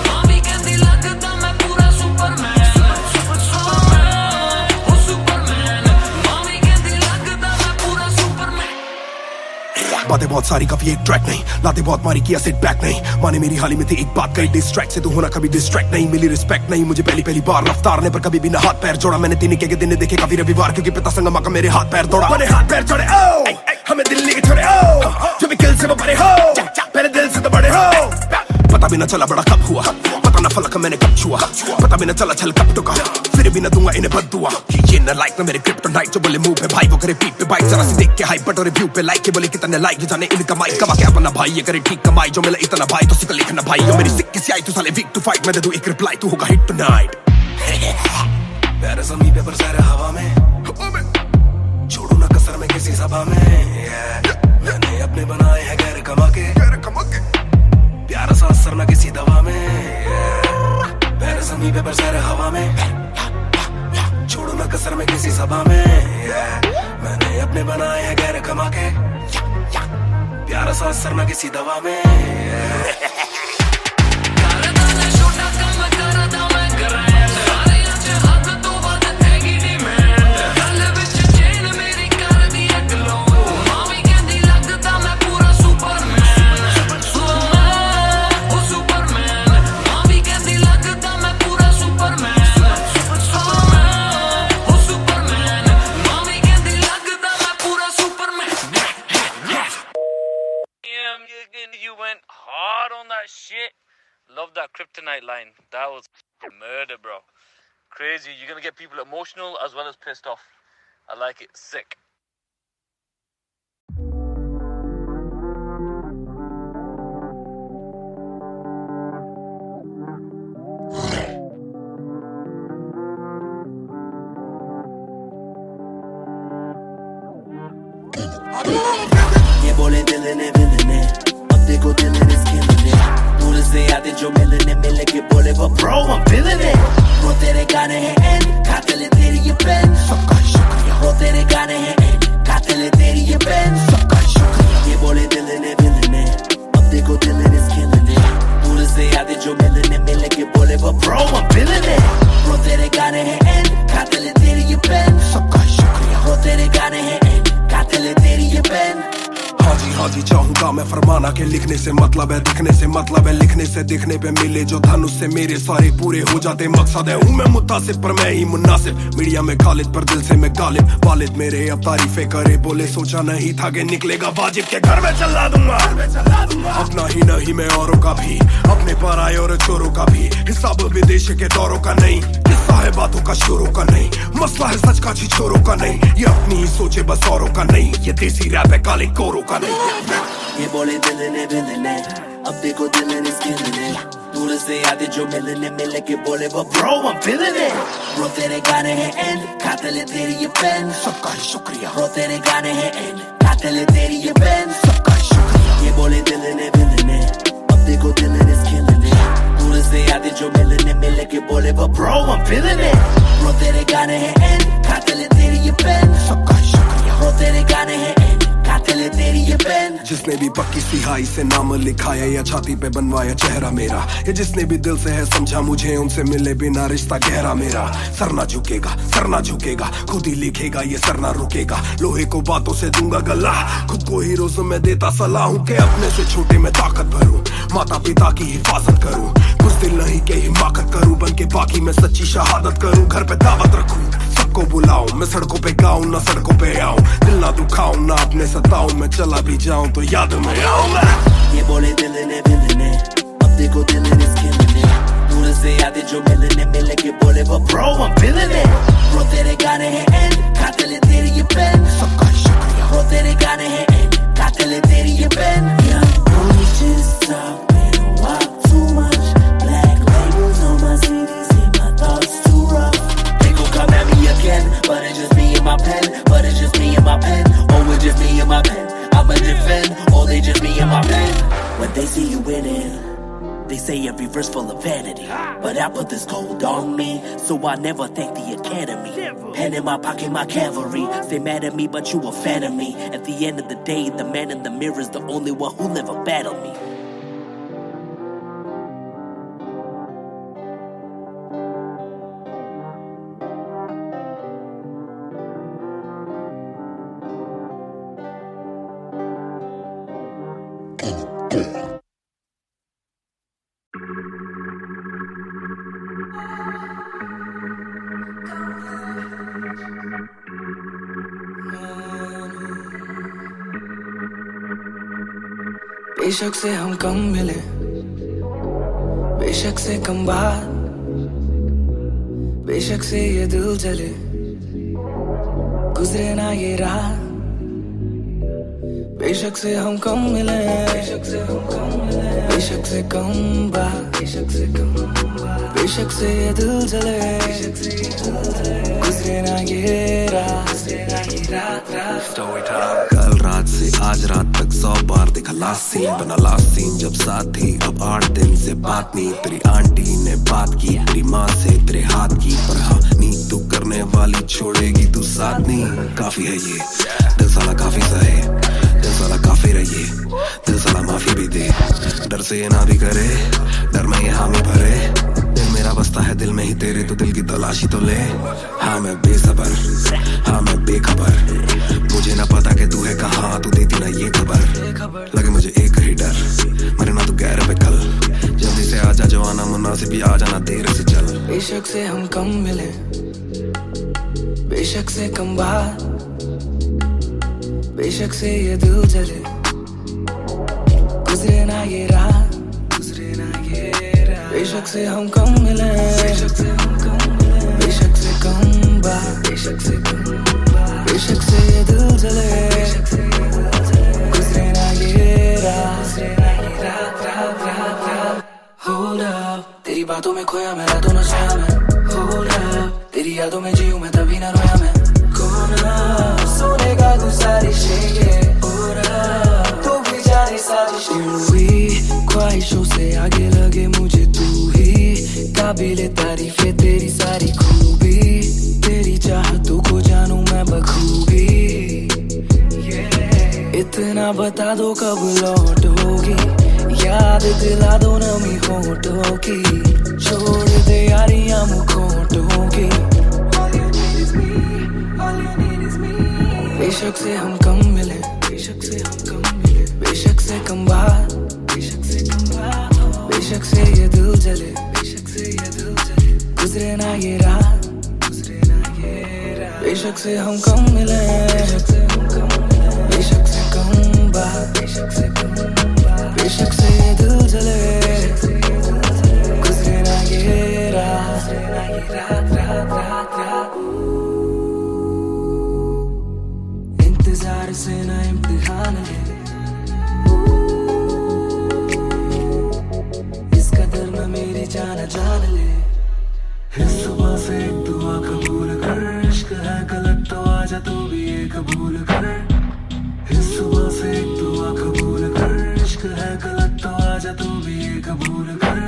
मावी कहंदी लगदा मैं पूरा सुपरमैन, बातें बहुत सारी कभी एक ट्रैक नहीं, लाते बहुत मारी किया सेट बैक नहीं, माने मेरी हाल ही में थी एक बात कही, डिस्ट्रैक्ट से तू होना कभी डिस्ट्रैक्ट नहीं, मिली रिस्पेक्ट नहीं मुझे पहली बार रफ्तार ने, पर कभी भी ना हाथ पैर जोड़ा, मैंने तीन के दिन देखे काफी रविवार, क्योंकि पिता संगमा का मेरे हाथ पैर दौड़ा, मैंने हाथ पैर जोड़े ओ हमें दिल्ली के छोड़े ओ जो भी किल से वो बड़े हो, मेरे दिल से तो बड़े हो, पता भी ना चला बड़ा कब हुआ, पता ना फलक मैंने कब छुआ, पता भी ना चला छल कब टुका, फिर भी ना दूंगा इन्हें बददुआ, ये ना लाइक ना मेरे क्रिप्टोनाइट, जो बोले मुंह पे भाई वो करे पीठ पे बाइक, जरा सी देख के हाइप बट और रिव्यू पे लाइक के बोले कितने लाइक, ये जाने इनका माइक कमा के अपना भाई, ये करे ठीक कमाई, जो मिला इतना भाई तो सिक्का लिखना भाई, यो मेरी सिक्की से आई तू साले वीक टू फाइट, मैं दे दूं एक रिप्लाई तू होगा हिट टुनाइट। प्यारे ज़मीन पे बरसाए हवा में, छोड़ू ना कसर में किसी सभा में, मैंने अपने बनाए हैं गैर कमा के, प्यारा सा असर ना किसी दवा में, प्यारे ज़मीन पे बरसाए हवा में, छोड़ू ना कसर में किसी सभा में, मैंने अपने बनाए हैं गैर कमा के, प्यारा सा असर ना किसी दवा में। You went hard on that shit. Love that kryptonite line. That was murder, bro. Crazy. You're gonna get people emotional as well as pissed off. I like it. Sick. ये बोले दिल ने विलन है, अब देखो दिल ने स्किलन है, दूर से आते जो मिलने मिलने के बोले वो ब्रो I'm feeling it, वो तेरे गाने हैं एंड कातिल है तेरी ये पेन, सबका शुक्रिया, वो तेरे गाने हैं एंड कातिल है तेरी ये पेन, सबका शुक्रिया, ये बोले दिल ने विलन है, अब देखो दिल ने स्किलन है, दूर से आते जो मिलने मिलने के बोले वो ब्रो I'm feeling it, वो तेरे गाने हैं एंड कातिल है तेरी ये पेन, सबका शुक्रिया, वो तेरे गाने हैं एंड कातिल है तेरी ये पेन। हाँ जी चाहूंगा मैं फरमाना के लिखने से मतलब है दिखने से मतलब है लिखने से दिखने पे मिले जो धनुष से मेरे सारे पूरे हो जाते मकसद है हूँ मैं मुतासिब पर मैं ही मुनासिब मीडिया में खालिद पर दिल से मैं गालिब वालिद मेरे अब तारीफे करे बोले सोचा नहीं था कि निकलेगा वाजिब के घर में चला दूंगा अपना ही नहीं मैं औरों का भी अपने पर आए और चोरों का भी हिसाब विदेश के दौरों का नहीं किस्सा है बातों का शोरों का नहीं मसला है सच का छिछोरों का नहीं ये अपनी ही सोचे बस औरों का नहीं ये देसी रैप है काले कोरों का नहीं ये बोले दिल ने विलन है अब देखो दिल ने स्किलन है दूर से आते जो मिलने मिलने के बोले वो bro I'm feeling it bro तेरे गाने हैं एंड कातिल है तेरी ये पेन सबका ही शुक्रिया ब्रो तेरे गाने हैं एंड कातिल है तेरी ये पेन सबका ही शुक्रिया ये बोले दिल ने विलन है अब देखो दिल ने स्किलन है दूर से आते जो मिलने मिलने के बोले वो bro I'm feeling it bro तेरे गाने हैं एंड कातिल है तेरी ये पेन सबका ही शुक्रिया ब्रो तेरे गाने हैं एंड कातिल है तेरी ये पेन जिसने भी पक्की सिहाई से नाम लिखाया या छाती पे बनवाया चेहरा मेरा ये जिसने भी दिल से है समझा मुझे उनसे मिले बिना रिश्ता गहरा मेरा सर ना झुकेगा खुद ही लिखेगा ये सर ना रुकेगा लोहे को बातों से दूंगा गला खुद को हीरोज में देता सलाह हूँ के अपने से छोटे में ताकत भरूं माता पिता की हिफाजत करूं दिल नहीं के हिमाकत करूं, बन के बाकी मैं सच्ची शहादत करूं। घर पे दावत रखूं, सबको बुलाऊं, मैं सड़कों पे गाऊं ना सड़कों पे आऊं, दिल ना दुखाऊं ना अपने सताऊं, मैं चला भी जाऊं तो याद में आऊं मैं। ये बोले दिल ने अब देखो दिल ने दूर से आते जो मिलने के बोले वो bro I'm feeling it bro, तेरे गाने हैं एंड खाते ले तेरी ये पेन, सबका शुक्रिया bro तेरे गाने हैं एंड खाते ले तेरी ये pen. Only just talk, they don't walk too much, black labels on my CDs, and my thoughts too rough. They gon' come at me again, but it's just me and my pen, but it's just me and my pen, oh it's just me and my pen, I'ma defend, oh they just me and my pen. When they see you winning, they say every verse full of vanity, but I put this gold on me, so I never thank the academy. Pen in my pocket, my cavalry. Stay mad at me, but you a fan of me. At the end of the day, the man in the mirror is the only one who never battled me. बेशक से हम कम मिले, बेशक से कम बात, बेशक से ये दिल जले, गुजरे ना ये रात। बेशक से हम कम मिले, बेशक से हम कम मिले, बेशक से कम बात, बेशक से कम बात, बेशक से ये दिल जले, बेशक से ये दिल जले, गुजरे ना ये रात, गुजरे ना ये रात। कल रात से आज रात तक 100 बार देखा लास्ट सीन, बना लास्ट सीन जब साथ थी, अब 8 दिन से बात नहीं। तेरी आंटी ने बात की, तेरी माँ से तेरे हाथ की, पर हाँ नींद तू करने वाली छोड़ेगी तू साथ नहीं। काफी है ये दिल साला काफी सहे, दिल साला काफी रहिए, दिल साला माफी भी दे, डर से ये ना भी करे, डर में ये हामी भरे। दिल मेरा बसता है दिल में ही तेरे, तो दिल की तलाशी तो ले। हाँ मैं बेसबर, हाँ मैं बेखबर, मुझे ना पता कि तू है कहाँ, तू देती ना ये खबर। लगे मुझे एक ही डर, मरे ना तू गैर पे कल, जल्दी से आजा जो आना मुनासिब, आ जाना देर से चल। बेशक से हम कम मिले, बेशक से कम बात, बेशक से ये दिल जले, गुजरे ना ये रात, गुजरे ना ये रात। बेशक से हम कम मिले, बेशक से हम कम मिले, बेशक से कम बात, बेशक से कम बात, बेशक से ये दिल जले, बेशक से ये दिल जले, गुजरे ना ये रात, गुजरे ना ये रात, रात, रात, रात। Hold up, तेरी बातों में खोया मैं, रातों न सोया मैं। Hold up, तेरी यादों में जीऊं मैं, तभी न रोया मैं। कोना सोने का गुजारिश है, तू भी जाने साजिश हुई, ख्वाहिशों से आगे लगे मुझे तू ही, काबिले तारीफ है तेरी सारी खूबी, तेरी चाहतों को जानूं मैं बखूबी। इतना बता दो कब लौटोगी, याद दिला दो नमी होठों की, छोड़ दे यारियां मुखोटों की। बेशक से हम कम मिले, बेशक से हम कम मिले, बेशक से कम बात, बेशक से कम बात, बेशक से ये दिल जले, बेशक से ये दिल जले, गुजरे ना ये रात, गुजरे ना ये रात। बेशक से हम कम मिले, बेशक से हम कम मिले, बेशक से कम बात, बेशक से कम बात, बेशक से ये दिल जले, बेशक से ये दिल जले, गुजरे ना ये रात, गुजरे ना ये रात, रात, रात, रात। इंतजार से ना इम्तिहान ले, इस कदर न मेरी जान जान ले। इस सुबह से एक दुआ कबूल कर, इश्क है गलत तो आजा तू भी ये कबूल कर। इस सुबह से एक दुआ कबूल कर, इश्क है गलत तो आजा तू भी ये कबूल कर।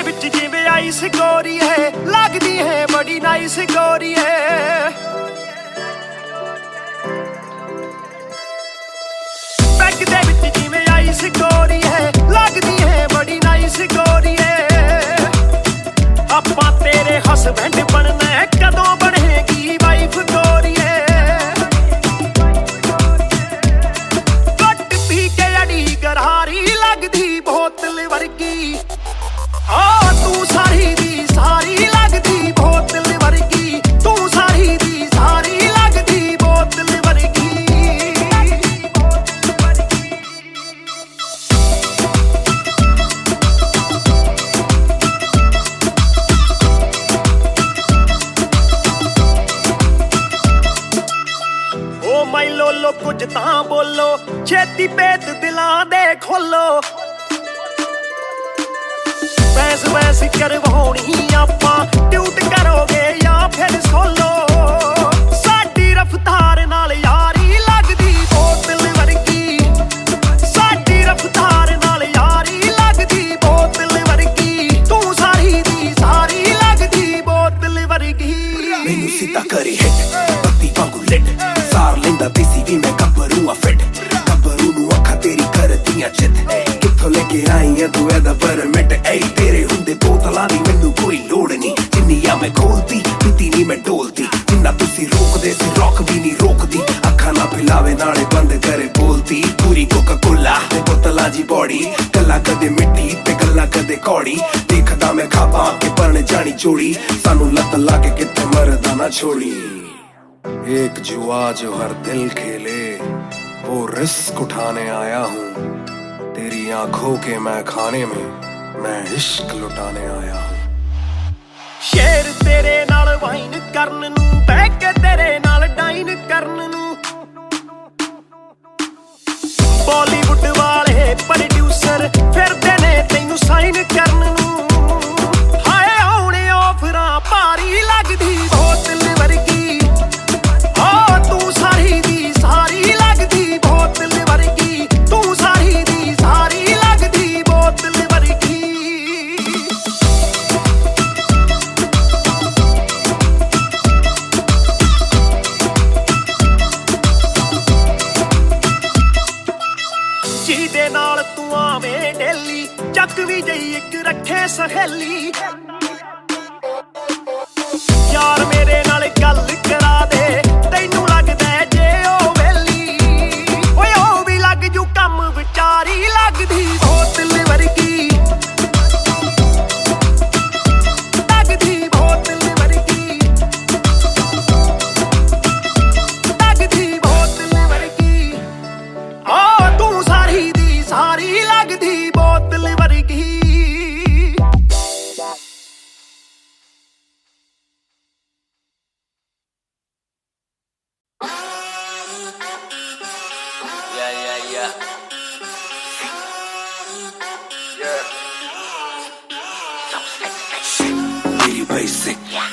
ਵਿੱਚ ਜਿਵੇਂ ਆਈਸ ਗੋਰੀ ਹੈ ਲੱਗਦੀ ਹੈ ਬੜੀ ਨਾਈਸ ਗੋਰੀ ਹੈ ਬੈਗ ਦੇ ਵਿੱਚ ਜਿਵੇਂ ਆਈਸ ਗੋਰੀ ਹੈ ਲੱਗਦੀ ਹੈ ਬੜੀ ਨਾਈਸ ਗੋਰੀ ਹੈ ਆਪਾਂ ਤੇਰੇ ਹਸਬੈਂਡ ਬਣਨਾ ਹੈ ਕਦੋਂ ਬਣੇਗੀ ਵਾਈਫ ਗੋਰੀ ਹੈ ਕੱਟ ਪੀ ਕੇ ਅੜੀ ਗਰਾਰੀ ਲੱਗਦੀ ਬੋਤਲ ਵਰਗੀ ਆ ਤੂੰ ਸਾਰੀ ਦੀ ਸਾਰੀ ਲੱਗਦੀ ਬੋਤਲ ਵਰਗੀ ਤੂੰ ਸਾਰੀ ਦੀ ਸਾਰੀ ਲੱਗਦੀ ਬੋਤਲ ਵਰਗੀ ਓ ਮਾਈ ਲੋਲੋ ਕੁਝ ਤਾਂ ਬੋਲੋ ਛੇਤੀ ਭੇਤ ਦਿਲਾਂ ਦੇ ਖੋਲੋ ਬੈਸ ਬੈਸ ਕਰਵਾਉਣੀ ਆਪਾਂ ਟਿਊਟ ਕਰੋਗੇ ਜਾਂ ਫਿਰ ਸੋਲੋ ਸਾਡੀ ਰਫਤਾਰ ਨਾਲ ਯਾਰੀ ਲੱਗਦੀ ਬੋਤਲ ਵਰਗੀ ਸਾਡੀ ਰਫਤਾਰ ਨਾਲ ਯਾਰੀ ਲੱਗਦੀ ਬੋਤਲ ਵਰਗੀ ਤੂੰ ਸਾਰੀ ਦੀ ਸਾਰੀ ਲੱਗਦੀ ਬੋਤਲ ਵਰਗੀ ਮੈਨੂੰ ਸਿੱਧਾ ਕਰੀ ਹਿੱਟ ਬੱਤੀ ਵਾਂਗੂ ਲਿਟ ਸਾਰ ਲੈਂਦਾ ਦੇਸੀ ਵੀ ਮੈਂ ਗੱਭਰੂ ਆ ਫਿੱਟ ਗੱਭਰੂ ਨੂੰ ਅੱਖਾਂ ਤੇਰੀ ਕਰਦੀਆਂ ਚਿੱਤ ਕਿੱਥੋਂ ਲੈ ਕੇ ਆਈ ਆ ਤੂੰ ਇਹਦਾ ਪਰਮਿਟ ਏ ਤੇਰੇ ਹੁੰਦੇ ਬੋਤਲਾਂ ਦੀ ਮੈਨੂੰ ਕੋਈ ਲੋੜ ਨਹੀਂ ਜਿੰਨੀ ਆ ਮੈਂ ਖੋਲਦੀ ਪੀਤੀ ਨਹੀਂ ਮੈਂ ਡੋਲਦੀ ਜਿੰਨਾ ਤੁਸੀਂ ਰੋਕਦੇ ਸੀ ਰੋਕ ਵੀ ਨਹੀਂ ਰੋਕਦੀ ਅੱਖਾਂ ਨਾ ਪਿਲਾਵੇ ਨਾਲੇ ਬੰਦ ਕਰੇ ਬੋਲਦੀ ਪੂਰੀ ਕੋਕਾ ਕੋਲਾ ਤੇ ਬੋਤਲਾਂ ਦੀ ਬੋਡੀ ਗੱਲਾਂ ਕਦੇ ਮਿੱਟੀ ਤੇ ਗੱਲਾਂ ਕਦੇ ਕੌੜੀ ਦੇਖਦਾ ਮੈਂ ਖਾਪਾਂ ਕੇ ਬਣ ਜਾਣੀ ਚੋੜੀ ਸਾਨੂੰ ਲੱਤ ਲਾ ਕੇ ਕਿੱਥੇ ਮਰਦਾ ਨਾ ਛੋੜੀ एक जुआ जो हर दिल खेले वो रिस्क उठाने आया हूँ तेरी आंखों के मैं खाने में मैं इश्क लुटाने आया हूँ ਸ਼ੇਰ ਤੇਰੇ ਨਾਲ ਵਾਈਨ ਕਰਨ ਨੂੰ ਬਹਿ ਕੇ ਤੇਰੇ ਨਾਲ ਡਾਈਨ ਕਰਨ ਨੂੰ ਬਾਲੀਵੁੱਡ ਵਾਲੇ ਪ੍ਰੋਡਿਊਸਰ ਫਿਰਦੇ ਨੇ ਤੈਨੂੰ ਸਾਈਨ ਕਰਨ ਨੂੰ ਹਾਏ ਆਉਣੇ ਆਫਰਾਂ ਭਾਰੀ ਲੱਗਦੀ ਬੋਤਲ ਵਰਗੀ ਆ ਤੂੰ ਸਾਰੀ ਦੀ ਸਾਰੀ ਲੱਗਦੀ ਬੋਤਲ ਵਰਗੀ ਤੂੰ ਸਾਰੀ ਦੀ ਸਾਰੀ ਲੱਗਦੀ ਬੋਤਲ ਵਰਗੀ ਜਿਹਦੇ ਨਾਲ ਤੂੰ ਆਵੇਂ ਡੇਲੀ ਚੱਕ ਵੀ ਜਈ ਇੱਕ ਰੱਖੇ ਸਹੇਲੀ ਯਾਰ ਮੇਰੇ ਨਾਲ ਗੱਲ ਕਰਾ ਦੇ ਤੈਨੂੰ ਲੱਗਦਾ ਜੇ ਉਹ ਵੇਲੀ ਓਏ ਉਹ ਵੀ ਲੱਗ ਜੂ ਕੰਮ ਵਿਚਾਰੀ ਲੱਗਦੀ ਬੋਤਲ ਵਰਗੀ ਲੱਗਦੀ ਬੋਤਲ ਵਰਗੀ ਲੱਗਦੀ ਬੋਤਲ ਵਰਗੀ ਆ ਤੂੰ ਸਾਰੀ ਦੀ ਸਾਰੀ ਲੱਗਦੀ ਬੋਤਲ ਵਰਗੀ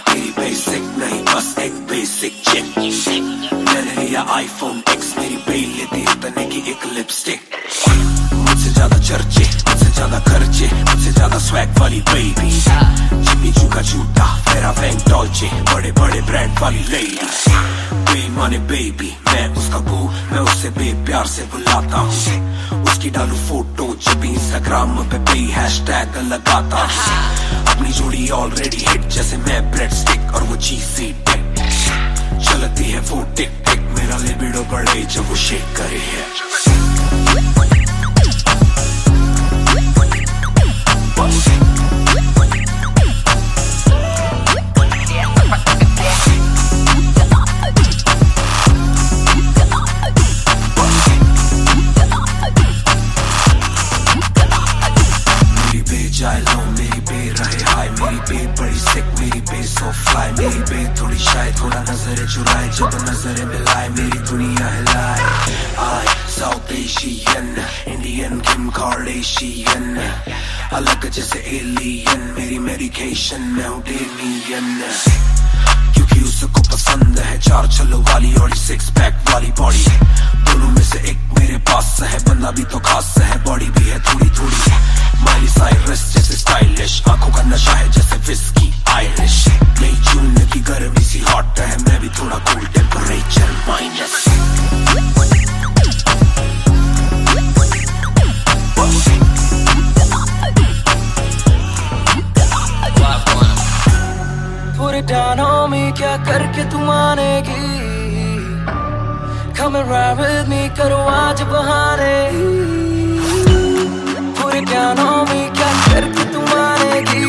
मेरी बेसिक नहीं बस एक बेसिक चिक मैंने लिया आईफोन X मेरी बेल लेती इतने की एक लिपस्टिक मुझसे ज्यादा चर्चे मुझसे ज्यादा खर्चे मुझसे ज्यादा स्वैग वाली बेबी जिम्मी चू का जूता मेरा वैंग डॉल्चे बड़े बड़े ब्रांड वाली लेडी बेईमाने बेबी मैं उसका बू मैं उसे बेप्यार से बुलाता हूँ उसकी डालू फोटो जब इंस्टाग्राम पे पे हैशटैग लगाता हूँ अपनी जोड़ी ऑलरेडी हिट जैसे मैं ब्रेड स्टिक और वो चीज़ी टिक चलती है वो टिक टिक मेरा लिबिडो बढ़े जब वो शेक करे है जाए लो मेरी बे रहे हाय मेरी बे बड़ी सिक मेरी बे सो फ्लाई मेरी बे थोड़ी शाय थोड़ा नजर चुराए जब नजर मिलाए मेरी दुनिया हिलाए आई साउथ एशियन इंडियन किम कार्डेशियन अलग जैसे एलियन मेरी मेडिकेशन मैं हूँ डेमियन क्योंकि उसको पसंद है चार छल्लों वाली और 6 पैक वाली बॉडी दोनों में से एक मेरे पास है बंदा भी तो खास है बॉडी भी है थोड़ी थोड़ी माइली साइरस जैसे स्टाइलिश आंखों का Come and ride with me, करो आज बहाने पूरे ध्यान में क्या करके तू मानेगी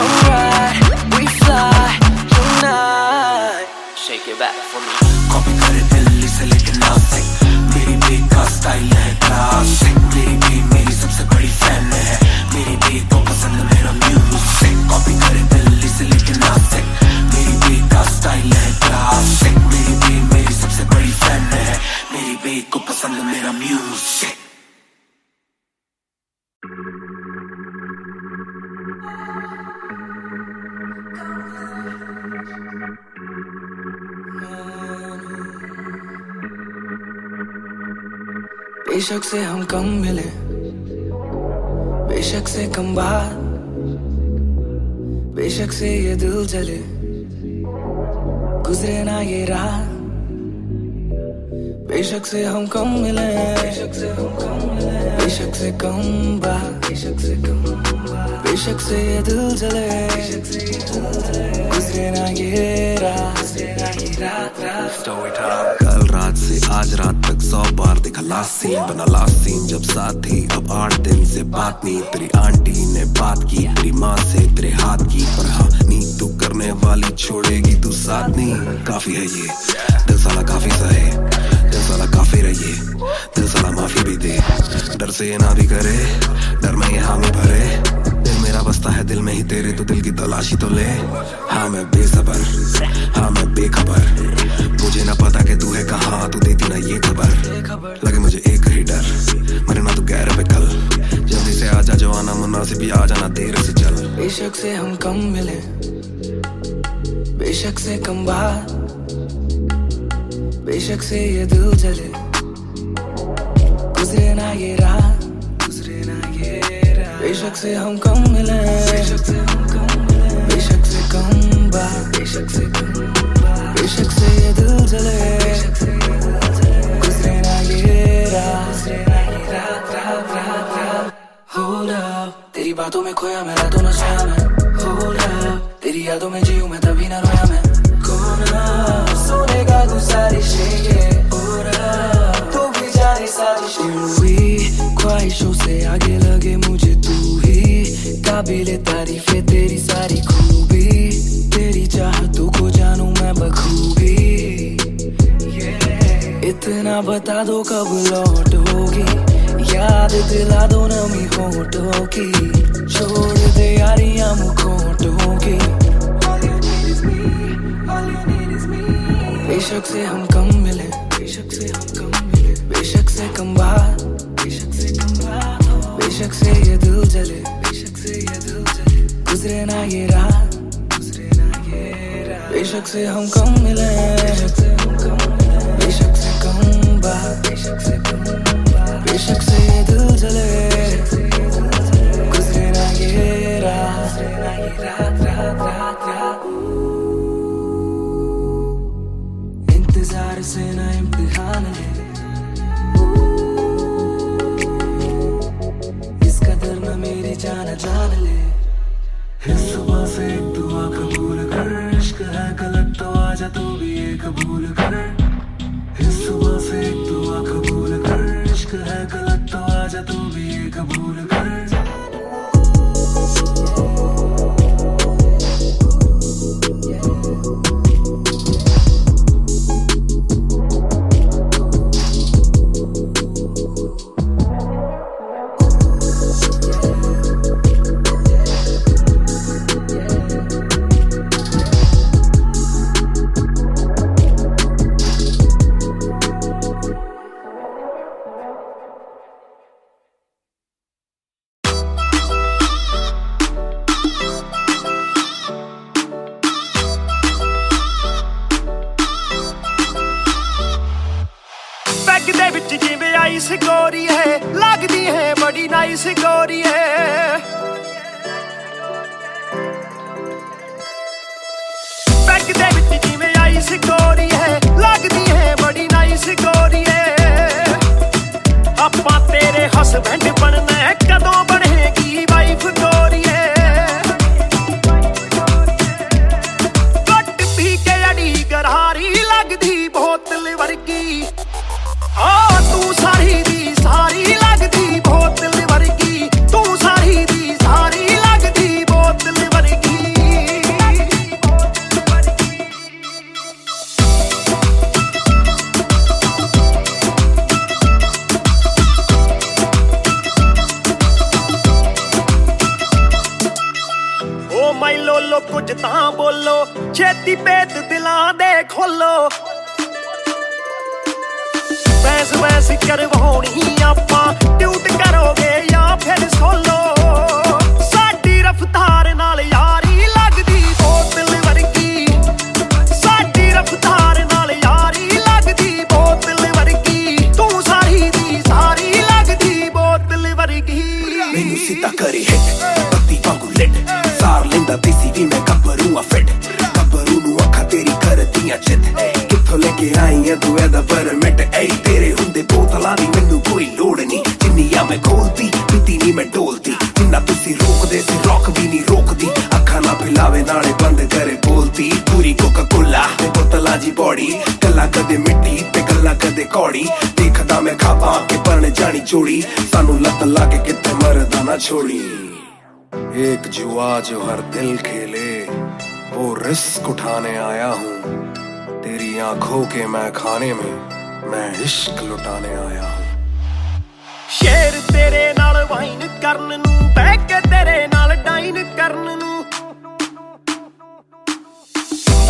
Alright, we fly tonight Shake it back for me Copy करे दिल्ली से लेके नासिक मेरी बीट का स्टाइल है क्लासिक मेरी बीट मेरी सबसे बड़ी फैन है मेरी बीट को पसंद मेरा म्यूजिक कॉपी करे दिल्ली से लेके नासिक मेरी बीट का स्टाइल है क्लासिक मेरी बीट मेरी सबसे बड़ी फैन है मेरी बीट को पसंद मेरा म्यूजिक बेशक से हम कम मिले बेशक से कम बात बेशक से ये दिल जले गुजरे ना ये रात बेशक से हम कम मिले बेशक से हम कम मिले बेशक से कम बात बेशक से कम बात बेशक से ये दिल जले गुजरे ना ये रात स्टोरी टाइम कल रात से आज रात तक 100 बार देखा लास्ट सीन बना लास्ट सीन जब साथ थी अब 8 दिन से बात नहीं तेरी आंटी ने बात की तेरी माँ से तेरे हाथ की पर हाँ नींद तू करने वाली छोड़ेगी तू साथ नहीं काफी है ये दिल साला काफी सहे दिल साला काफी रहिए दिल साला माफी भी दे डर से ये ना भी करे डर में ये हामी भरे दिल मेरा बसता है दिल में ही तेरे तो दिल की तलाशी तो ले हाँ मैं बेसबर हाँ मैं बेखबर मुझे ना पता कि तू है कहाँ तू देती ना ये खबर लगे मुझे एक ही डर मरे ना तू गैर पे कल जल्दी से आजा जो आना मुनासिब भी आ जाना देर से चल बेशक से हम कम मिले बेशक से कम बात बेशक से ये दिल जले गुजरे ना ये रात बेशक से हम कम मिले बेशक से हम कम मिले बेशक से कम बात बेशक से कम बात बेशक से ये दिल जले गुजरे ना ये रात Hold up तेरी बातों में खोया मैं रातों न सोया मैं Hold up तेरी यादों में जीऊं मैं तभी ना रोया मैं कौन सोनेगा तू सारी शेखें तो भी जाने साजिशें हुई ख्वाहिशों से आगे लगे मुझे तू ही काबिले तारीफ है तेरी सारी खूबी तेरी चाहतों को जानूं मैं बखूबी इतना बता दो कब लौटोगी याद दिला दो नमी होठों की छोड़ दे यारियां मुखोटों की बेशक से हम कम मिले बेशक से हम कम मिले बेशक से कम बात बेशक से कम बात बेशक से ये दिल जले बेशक से ये दिल जले गुजरे ना ये रात बेशक से हम कम मिले बेशक से हम कम मिले बेशक से कम बात बेशक से कम बात बेशक से ये दिल जले गुजरे ना ये रात इंतजार से ना इम्तिहान ले इस कदर ना मेरी जान जान ले इस सुबह से एक दुआ कबूल कर इश्क है गलत तो आजा तू भी ये कबूल कर इस सुबह से एक दुआ कबूल कर इश्क है गलत तो आजा तू भी ये कबूल कर गोरी है लगदी है बड़ी नाइस गोरी है बैग दे विच जिवें आइस गोरी है लगदी है बड़ी नाइस गोरी है आपां तेरे हस्बैंड बनना है कदों बनेगी वाइफ गोरी है घट पी के अड़ी गरारी लगदी बोतल वर्गी ਕੁਝ ਤਾਂ ਬੋਲੋ ਛੇਤੀ ਭੇਤ ਦਿਲਾਂ ਦੇ ਖੋਲੋ ਬੈਸ ਕਰਵਾਉਣੀ ਆਪਾਂ ਟਿਊਟ ਕਰੋਗੇ ਜਾਂ ਫਿਰ ਸੋਲੋ ਸਾਡੀ ਰਫਤਾਰ ਨਾਲ ਯਾਰੀ ਲੱਗਦੀ ਬੋਤਲ ਵਰਗੀ ਸਾਡੀ ਰਫਤਾਰ ਨਾਲ ਯਾਰੀ ਲੱਗਦੀ ਬੋਤਲ ਵਰਗੀ ਤੂੰ ਸਾਰੀ ਦੀ ਸਾਰੀ ਲੱਗਦੀ ਬੋਤਲ ਵਰਗੀ ਮੈਨੂੰ ਸਿੱਧਾ ਕਰੇ ਹਿੱਟ ਬੱਤੀ ਵਾਂਗੂ ਲਿਟ ਸਾਰ ਲੈਂਦਾ ਦੇਸੀ ਵੀ ਮੈਂ ਗੱਭਰੂ ਆ ਫਿੱਟ ਗੱਭਰੂ ਨੂੰ ਅੱਖਾਂ ਤੇਰੀ ਕਰਦੀਆਂ ਚਿੱਤ ਕਿੱਥੋਂ ਲੈ ਕੇ ਆਈ ਆ ਤੂੰ ਇਹਦਾ ਪਰਮਿਟ ਏ ਤੇਰੇ ਹੁੰਦੇ ਬੋਤਲਾਂ ਦੀ ਮੈਨੂੰ ਕੋਈ ਲੋੜ ਨਹੀਂ ਜਿੰਨੀਆਂ ਮੈਂ ਖੋਲਦੀ ਪੀਤੀ ਨਹੀਂ ਮੈਂ ਡੋਲਦੀ ਜਿੰਨਾ ਤੁਸੀਂ ਰੋਕਦੇ ਸੀ ਰੌਕ ਵੀ ਨਹੀਂ ਰੋਕਦੀ ਅੱਖਾਂ ਨਾ ਪਿਲਾਵੇ ਨਾਲੇ ਬੰਦ ਕਰੇ ਬੋਲਦੀ ਪੂਰੀ ਕੋਕਾ ਕੋਲਾ ਤੇ ਬੋਤਲਾਂ ਜੀ ਬੋਡੀ ਗੱਲਾਂ ਕਦੇ ਮਿੱਟੀ ਤੇ ਗੱਲਾਂ ਕਦੇ ਕੌੜੀ ਦੇਖਦਾ ਮੈਂ ਖਾਬਾਂ ਕੇ ਪਰਣ ਜਾਣੀ ਚੋੜੀ ਸਾਨੂੰ ਲੱਤ ਲਾ ਕੇ ਕਿਤੇ ਮਰਦਾ ਨਾ ਛੋੜੀ एक जुआ जो हर दिल खेले वो रिस्क उठाने आया हूँ तेरी आंखों के मैं खाने में मैं इश्क लुटाने आया हूँ ਸ਼ੇਰ ਤੇਰੇ ਨਾਲ ਵਾਈਨ ਕਰਨ ਨੂੰ ਬਹਿ ਕੇ ਤੇਰੇ ਨਾਲ ਡਾਈਨ ਕਰਨ ਨੂੰ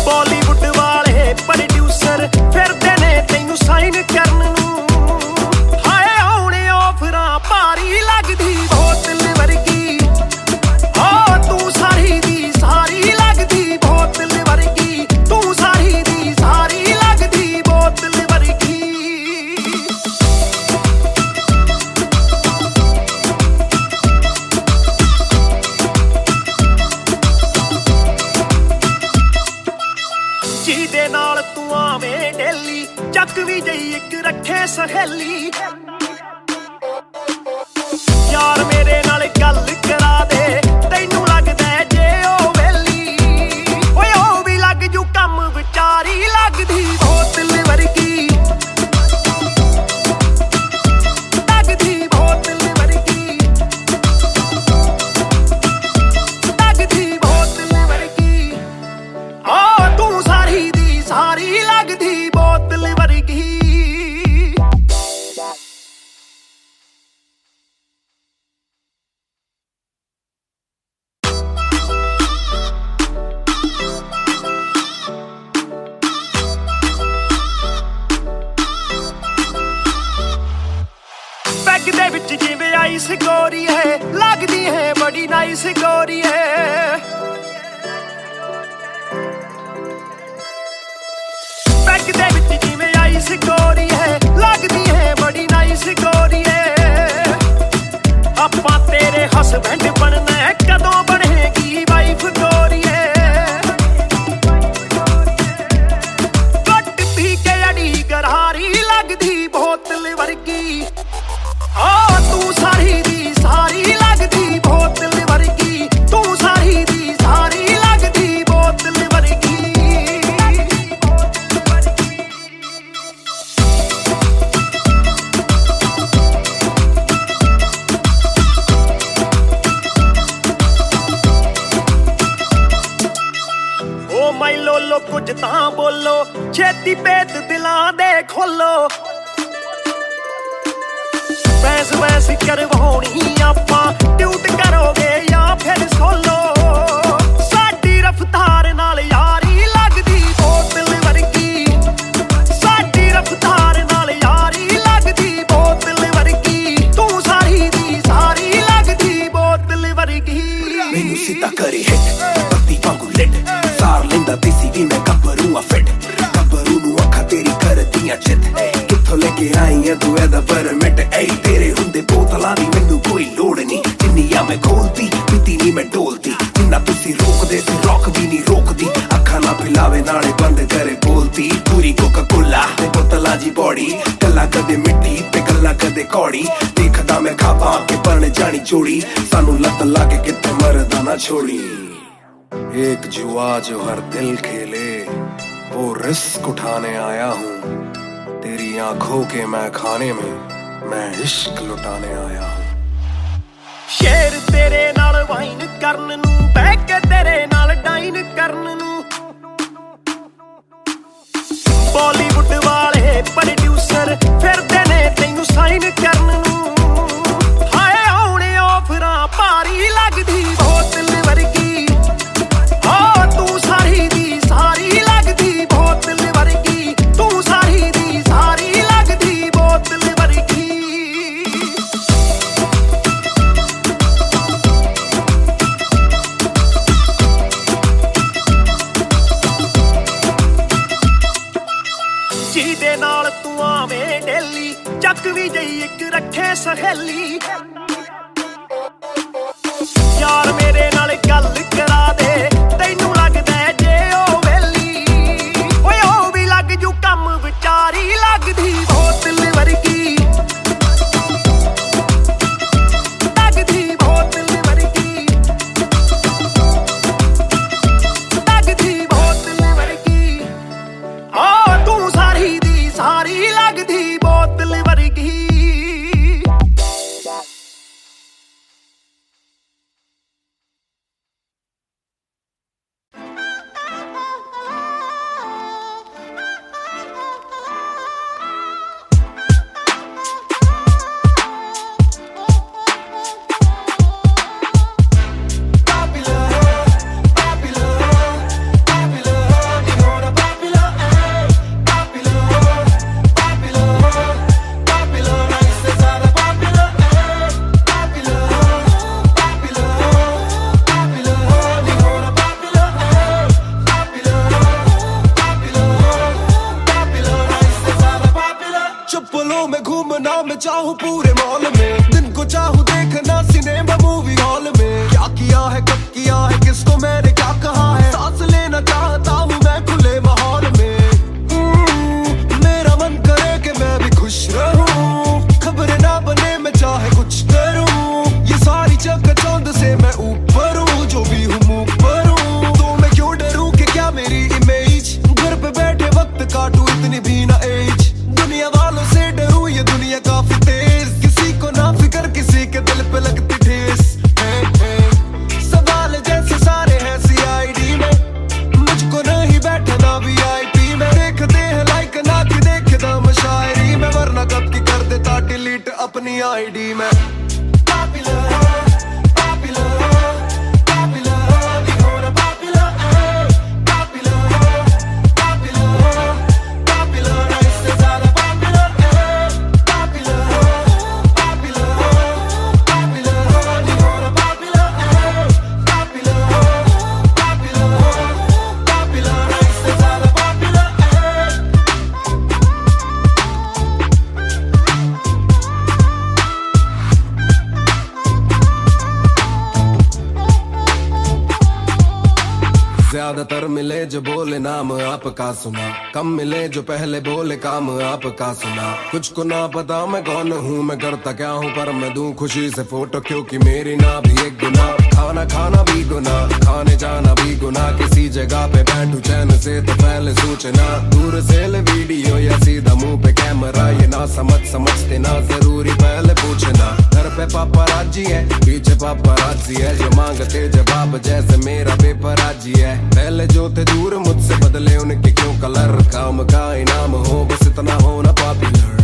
ਬਾਲੀਵੁੱਡ ਵਾਲੇ ਪ੍ਰੋਡਿਊਸਰ ਫਿਰਦੇ ਨੇ ਤੈਨੂੰ ਸਾਈਨ ਕਰਨ ਨੂੰ ਹਾਏ ਆਉਣੇ ਆਫਰਾਂ ਭਾਰੀ ਲੱਗਦੀ ਬੋਤਲ ਵਰਗੀ ਤੂੰ ਸਾਰੀ ਦੀ ਸਾਰੀ ਲੱਗਦੀ ਬੋਤਲ ਵਰਗੀ ਤੂੰ ਸਾਰੀ ਦੀ ਸਾਰੀ ਲੱਗਦੀ ਬੋਤਲ ਵਰਗੀ ਜਿਹਦੇ ਨਾਲ ਤੂੰ ਆਵੇਂ ਡੇਲੀ ਚੱਕ ਵੀ ਜਈ ਇੱਕ ਰੱਖੇ ਸਹੇਲੀ ਯਾਰ ਮੇਰੇ ਨਾਲ ਗੱਲ ਕਰਾ ਦੇ ਤੈਨੂੰ ਲੱਗਦਾ ਜੇ ਉਹ ਵੇਲੀ ਓਏ ਉਹ ਵੀ ਲੱਗ ਜੂ ਕੰਮ ਵਿਚਾਰੀ ਲੱਗਦੀ ਬੋਤਲ ਵਰਗੀ ਲੱਗਦੀ ਬੋਤਲ ਵਰਗੀ ਲੱਗਦੀ ਬੋਤਲ ਵਰਗੀ ਤੂੰ ਸਾਰੀ ਦੀ ਸਾਰੀ ਲੱਗਦੀ ਬੋਤਲ ਵਰਗੀ ਪੈਗ ਦੇ ਵਿੱਚ ਜਿਵੇਂ ਆਈਸ ਗੋਰੀ ਹੈ ਲੱਗਦੀ ਹੈ ਬੜੀ ਨਾਈਸ ਗੋਰੀ ਹੈ ਪੈਗ ਦੇ ਵਿੱਚ ਜਿਵੇਂ ਆਈਸ ਗੋਰੀ ਹੈ ਲੱਗਦੀ ਹੈ ਬੜੀ ਨਾਈਸ ਗੋਰੀ ਹੈ ਆਪਾਂ ਤੇਰੇ ਹਸਬੈਂਡ ਬਣਨਾ ਹੈ ਕਦੋਂ ਬਣੇਗੀ ਵਾਈਫ ਗੋਰੀ ਹੈ ਕੱਟ ਪੀ ਕੇ ਅੜੀ ਗਰਾਰੀ ਲੱਗਦੀ ਬੋਤਲ ਵਰਗੀ ਤੂੰ ਸਾਰੀ ਦੀ ਸਾਰੀ ਲੱਗਦੀ ਬੋਤਲ ਵਰਗੀ ਤੂੰ ਸਾਰੀ ਦੀ ਸਾਰੀ ਲੱਗਦੀ ਬੋਤਲ ਵਰਗੀ ਓ ਮਾਈ ਲੋਲੋ ਕੁਝ ਤਾਂ ਬੋਲੋ ਛੇਤੀ ਭੇਤ ਦਿਲਾਂ ਦੇ ਖੋਲੋ ਬੈਸ ਕਰਵਾਉਣੀ ਆਪਾਂ ਟਿਊਟ ਕਰੋਗੇ ਜਾਂ ਫਿਰ ਸੋਲੋ ਸਾਡੀ ਰਫਤਾਰ ਨਾਲ ਯਾਰੀ ਲੱਗਦੀ ਬੋਤਲ ਵਰਗੀ ਸਾਡੀ ਰਫਤਾਰ ਨਾਲ ਯਾਰੀ ਲੱਗਦੀ ਬੋਤਲ ਵਰਗੀ ਤੂੰ ਸਾਰੀ ਦੀ ਸਾਰੀ ਲੱਗਦੀ ਬੋਤਲ ਵਰਗੀ ਮੈਨੂੰ ਸਿੱਧਾ ਕਰੇ ਹਿੱਟ ਬੱਤੀ ਵਾਂਗੂ ਲਿਟ ਸਾਰ ਲੈਂਦਾ ਦੇਸੀ ਵੀ ਮੈਂ ਗੱਭਰੂ ਆ ਫਿੱਟ ਗੱਭਰੂ ਨੂੰ ਅੱਖਾਂ ਤੇਰੀ ਕਰਦੀਆਂ ਚਿੱਤ ਕਿੱਥੋਂ ਲੈ ਕੇ ਆਈ ਆ ਤੂੰ ਇਹਦਾ ਪਰਮਿਟ ਏ ਤੇਰੇ ਹੁੰਦੇ ਬੋਤਲਾਂ ਦੀ ਮੈਨੂੰ ਕੋਈ ਲੋੜ ਨਹੀਂ ਜਿੰਨੀਆਂ ਮੈਂ ਖੋਲਦੀ ਪੀਤੀ ਨਹੀਂ ਮੈਂ ਡੋਲਦੀ ਜਿੰਨਾ ਤੁਸੀਂ ਰੋਕਦੇ ਸੀ ਰੌਕ ਵੀ ਨਹੀਂ ਰੋਕਦੀ ਅੱਖਾਂ ਨਾ ਪਿਲਾਵੇ ਨਾਲੇ ਬੰਦ ਕਰੇ ਬੋਲਦੀ ਪੂਰੀ ਕੋਕਾ ਕੋਲਾ ਤੇ ਬੋਤਲਾਂ ਜੀ ਬੋਡੀ ਗੱਲਾਂ ਕਦੇ ਮਿੱਟੀ ਤੇ ਗੱਲਾਂ ਕਦੇ ਕੌੜੀ ਦੇਖਦਾ ਮੈਂ ਖਾਬਾਂ ਕੇ ਪਰਣ ਜਾਣੀ ਚੋੜੀ ਸਾਨੂੰ ਲੱਤ ਲਾ ਕੇ ਕਿਤੇ ਮਰਦਾ ਨਾ ਛੋੜੀ एक जुआ जो हर दिल खेले वो रिस्क उठाने आया हूँ तेरी आंखों के मैं खाने में मैं इश्क लुटाने आया हूँ ਸ਼ੇਰ ਤੇਰੇ ਨਾਲ ਵਾਈਨ ਕਰਨ ਨੂੰ ਬਹਿ ਕੇ ਤੇਰੇ ਨਾਲ ਡਾਈਨ ਕਰਨ ਨੂੰ ਬਾਲੀਵੁੱਡ ਵਾਲੇ ਪ੍ਰੋਡਿਊਸਰ ਫਿਰਦੇ ਨੇ ਤੈਨੂੰ ਸਾਈਨ ਕਰਨ ਨੂੰ ਹਾਏ ਆਉਣੇ ਆਫਰਾਂ ਭਾਰੀ ਲੱਗਦੀ ਬੋਤਲ ਵਰਗੀ ਸੋਹਣੀ ਜਿਹੀ ਇੱਕ ਰੱਖੇ ਸਹੇਲੀ ਯਾਰ ਮੇਰੇ ਨਾਲ ਗੱਲ ਕਰਾ ਦੇ ਤੈਨੂੰ ਲੱਗਦਾ ਜੇ ਉਹ ਵੇਲੀ ਓਏ ਉਹ ਵੀ ਲੱਗ ਜੂ ਕੰਮ ਵਿਚਾਰੀ ਲੱਗਦੀ ਬੋਤਲ ਵਰਗੀ ਲੱਗਦੀ ਬੋਤਲ ਵਰਗੀ ਲੱਗਦੀ ਬੋਤਲ ਵਰਗੀ ਆ ਤੂੰ ਸਾਰੀ ਦੀ ਸਾਰੀ ਲੱਗਦੀ ਬੋਤਲ ਵਰਗੀ चप्पलों में घूमना मैं चाहूँ पूरे मॉल में दिन को चाहूँ देखना सिनेमा मूवी हॉल में क्या किया है कब किया है किसको मैंने क्या कहा है सांस लेना चाहता हूँ मैं खुले माहौल में मेरा मन करे कि मैं भी खुश रहूं खबरें ना बने मैं चाहे कुछ करूं ये सारी चकाचौंध से मैं ऊपर हूँ जो भी हूँ मुँह पर हूँ तो मैं क्यों डरूं कि क्या मेरी इमेज घर पे बैठे वक्त काटूं इतनी भी ना एज दुनिया वालों से डरूं ये दुनिया काफी तेज किसी को ना फिकर किसी के दिल पे लगती ठेस सवाल जैसे सारे हैं सीआईडी में मुझको नहीं बैठना वीआईपी में देखते हैं लाइक ना कि देखे दम शायरी में वरना कब की कर देता डिलीट अपनी आईडी में ज्यादातर मिले जो बोले नाम आपका सुना कम मिले जो पहले बोले काम आपका सुना कुछ को ना पता मैं कौन हूँ मैं करता क्या हूँ पर मैं दूं खुशी से फोटो क्योंकि मेरी ना भी एक गुना खाना खाना भी गुना खाने जाना भी गुना किसी जगह पे बैठूं चैन से तो पहले सूचना दूर से ले वीडियो या सीधा मुंह पे कैमरा ये ना समझते ना जरूरी पहले पूछना घर पे पापराजी है पीछे पापराजी है जो मांगते जवाब जैसे मेरा पेपराजी है पहले जो थे दूर मुझसे बदले उनके क्यों कलर काम का इनाम हो बस इतना होना पॉपुलर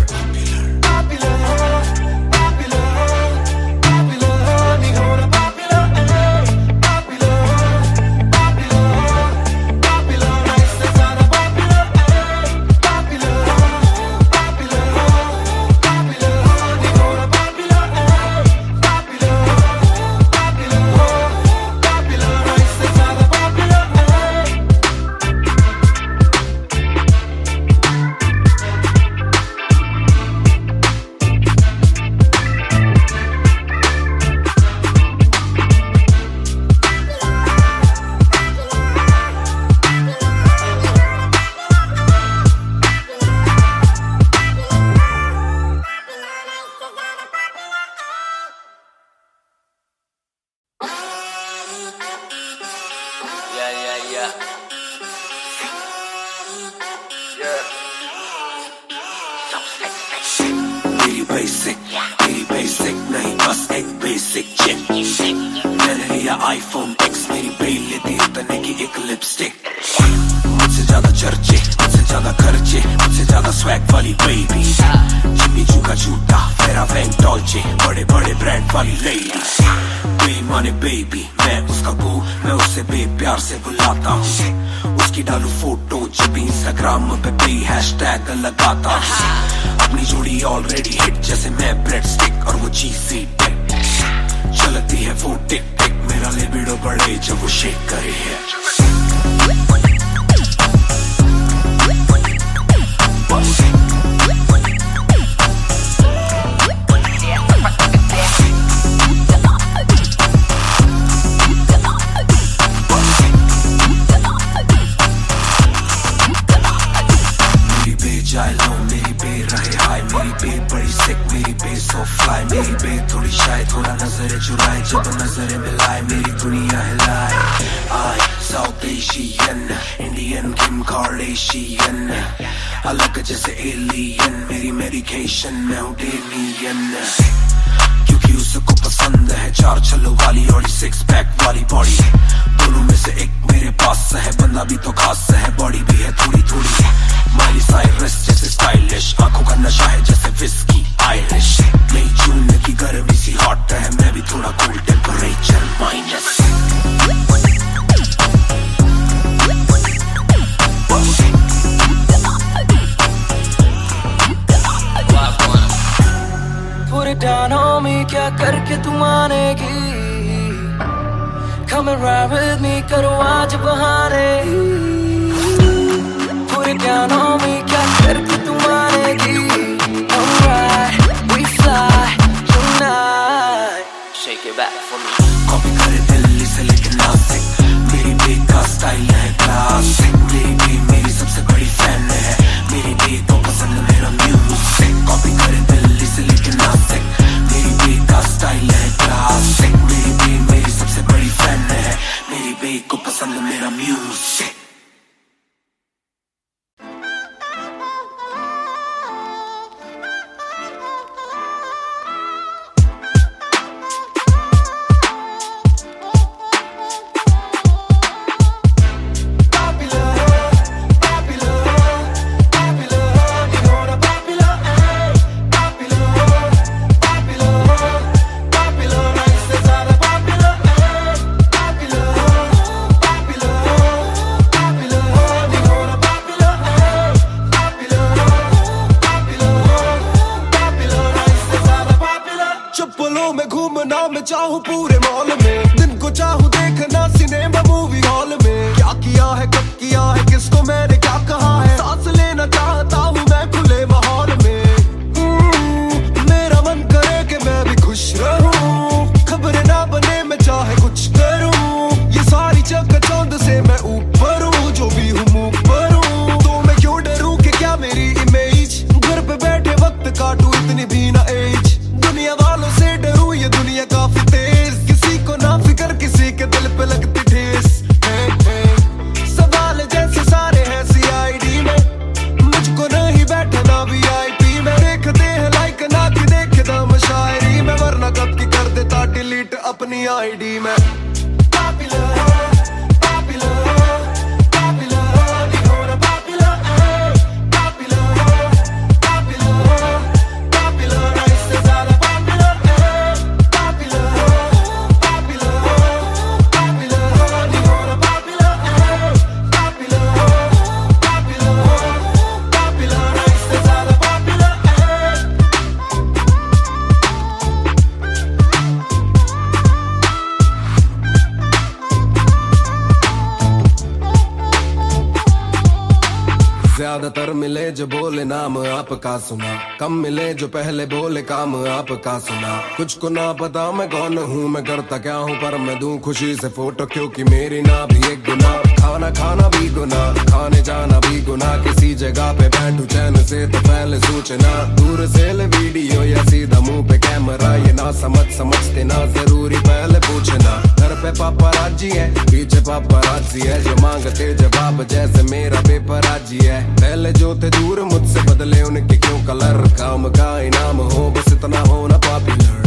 मेरी बेसिक नहीं बस एक बेसिक चिप मैंने लिया आईफोन X मेरी बेल लेती इतने की एक लिपस्टिक मुझसे ज्यादा चर्चे मुझसे ज्यादा खर्चे मुझसे ज्यादा स्वैग वाली बेबी जिम्मी चू का जूता फेरा वैन डॉल्चे बड़े बड़े ब्रांड वाली लेडी बेईमाने बेबी मैं उसका बू मैं उसे बेप्यार से बुलाता हूँ उसकी डालू फोटो जब इंस्टाग्राम पे पे हैशटैग लगाता हूँ अपनी जोड़ी ऑलरेडी हिट जैसे मैं ब्रेड स्टिक और वो चीज़ी टिक चलती है वो टिक टिक मेरा लिबिडो बढ़े जब वो शेक करे है so fly मेरी बेट थोड़ी शाय थोड़ा नजरें चुराए जब नजरें मिलाए मेरी दुनिया हिलाए I South Asian Indian Kim Kardashian अलग जैसे alien मेरी medication मैं हूँ Damian क्योंकि उसको पसंद है चार छल्लों वाली और सिक्स पैक वाली बॉडी दोनों में से एक मेरे पास है बंदा भी तो खास है बॉडी भी है थोड़ी थोड़ी माइली साइरस जैसे स्टाइलिश आंखों का नशा है जैसे विस्की आयरिश मई जून की गर्मी सी हॉट है मैं भी थोड़ा cool temperature minus Put it down on me, क्या करके तू मानेगी Come and ride with me, करो आज बहाने Put it down on me, क्या करके तू मानेगी Alright, we fly tonight Shake it back for me copy करे दिल्ली से लेके नासिक मेरी बेट का स्टाइल है क्लासिक मेरी बेट मेरी सबसे बड़ी फैन है मेरी बेट को पसंद मेरा म्यूजिक कॉपी करे दिल्ली से लेके नासिक मेरी बेट का स्टाइल है क्लासिक मेरी बेट मेरी सबसे बड़ी फैन है मेरी बेट को पसंद मेरा म्यूजिक चाहूं पूरे मॉल में दिन को चाहूं देखना सिनेमा मूवी हॉल में क्या किया है कब किया है किसको मैंने क्या कहा है सांस लेना चाहता हूं मैं खुले माहौल में मेरा मन करे कि मैं भी खुश रहूं खबरें ना बने मैं चाहे कुछ करूं ये सारी चकाचौंध से मैं ऊपर हूं जो भी हूं मुंह पर हूं तो मैं क्यों डरूं कि क्या मेरी इमेज घर पे बैठे वक्त काटूं इतनी भी ना एज दुनिया वालों से डरूं ये दुनिया काफी तेज किसी को ना फिकर किसी के दिल पे लगती ठेस सवाल जैसे सारे हैं सीआईडी में मुझको नहीं बैठना वीआईपी में देखते हैं लाइक ना कि देखे दम शायरी में वरना कब की कर देता डिलीट अपनी आईडी में ज्यादातर मिले जो बोले नाम आपका सुना कम मिले जो पहले बोले काम आपका सुना कुछ को ना पता मैं कौन हूँ मैं करता क्या हूँ पर मैं दूं खुशी से फोटो क्योंकि मेरी ना भी एक गुना खाना खाना भी गुना खाने जाना भी गुना किसी जगह पे बैठूं चैन से तो पहले सूचना दूर से ले वीडियो या सीधा मुंह पे कैमरा ये ना समझते ना जरूरी पहले पूछना घर पे पापराजी है पीछे पापराजी है जो मांगते जवाब जैसे मेरा पेपराजी है पहले जो थे दूर मुझसे बदले उनके क्यों कलर काम का इनाम हो बस इतना होना पॉपुलर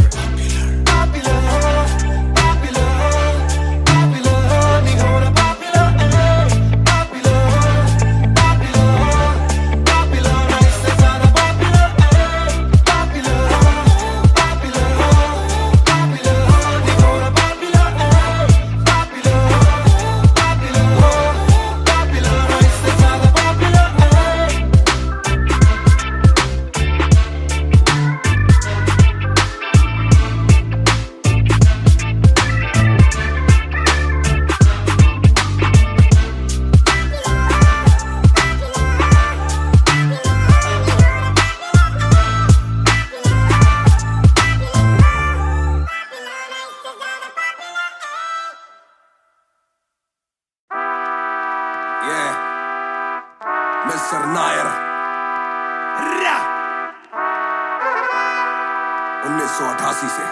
1988 से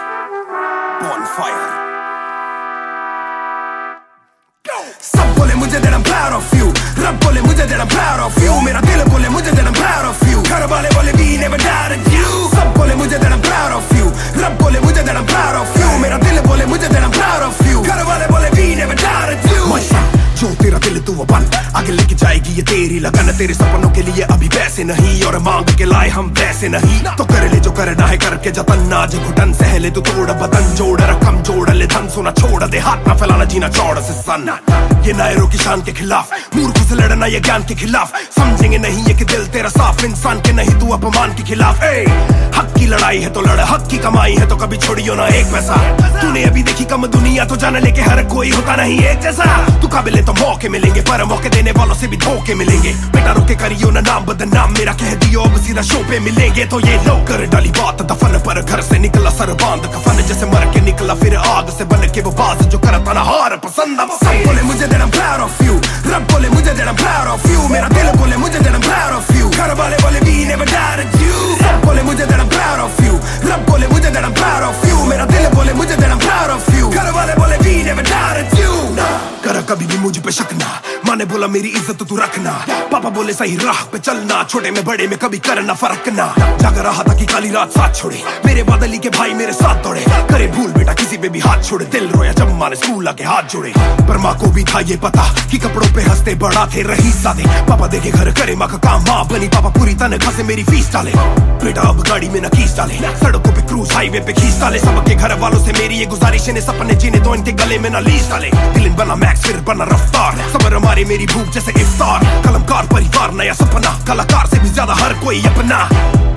Bonfire. सब बोले मुझे that I'm proud of you, रब बोले मुझे that I'm proud of you, मेरा दिल बोले मुझे that I'm proud of you, घर वाले बोले we never doubted you. सब बोले मुझे that I'm proud of you, रब बोले मुझे that I'm proud of you, मेरा दिल बोले मुझे that I'm proud of you, घर वाले बोले we never doubted you. जो तेरा दिल तू वो बन, आगे लेके जाएगी ये तेरी लगन, तेरे सपनों के लिए अभी पैसे नहीं और मांग के लाए हम वैसे नहीं, तो कर ले जो करना है करके जतन, आज घुटन सहले तू तोड़ बदन, जोड़ रकम जोड़ ले धन, सोना छोड़ दे हाथ ना फैलाना जीना चौड़ से सन, ये नायरों की शान के खिलाफ, मूर्खों से लड़ना ये ज्ञान के खिलाफ, समझेंगे नहीं ये कि दिल तेरा साफ, इंसान के नहीं तू अपमान के खिलाफ, हक की लड़ाई है तो लड़, हक की कमाई है तो कभी छोड़ियो ना एक पैसा, तूने अभी देखी कम दुनिया तो जान ले के हर कोई होता नहीं एक जैसा, तू काबिल तो मौके मिलेंगे पर मौके देने वालों से भी धोखे मिलेंगे, बेटा रोके करियो ना नाम बदनाम मेरा, कह दियो अब सीधा शो पे मिलेंगे, तो ये लो कर डाली बात दफन पर, घर से निकला सर बांध कफन, जैसे मर के निकला फिर आग से बन के वो बाज जो करता ना हार पसंद, सब बोले मुझे that I'm proud of you, रब बोले मुझे that I'm proud of you, मेरा दिल बोले मुझे that I'm proud of you, घर वाले बोले we never doubted you. सब बोले मुझे that I'm proud of you, रब बोले मुझे that I'm proud of you, मेरा दिल बोले मुझे that I'm proud of you, घर वाले बोले we never doubted you. ना कर कभी भी मुझ पे शक ना, माँ ने बोला मेरी इज्जत तू रखना, पापा बोले सही राह पे चलना, छोटे में बड़े में कभी करना फर्क ना, जाग रहा था कि काली रात साथ छोड़े, मेरे बादली के भाई मेरे साथ दौड़े, करे भूल बेटा किसी पे भी हाथ छोड़े, दिल रोया जब माँ ने स्कूल आके हाथ जोड़े, पर माँ को भी था ये पता कि कपड़ों पे हंसते बड़ा थे रईस सादे, पापा देखे घर करे माँ का काम, माँ बनी पापा पूरी तनख्वाह से मेरी फीस डाले, बेटा अब गाड़ी में न कीस डाले, सड़कों पे क्रूज हाईवे पे खींच डाले, सबके घर वालों से मेरी ये गुजारिश है सपने जीने दो इनके गले में न लीस डाले, दिल बना मैक्स फिर बना रफ्तार, सबर हमारे मेरी भूख जैसे इफ्तार, कलमकार परिवार नया सपना, कलाकार से भी ज्यादा हर कोई अपना,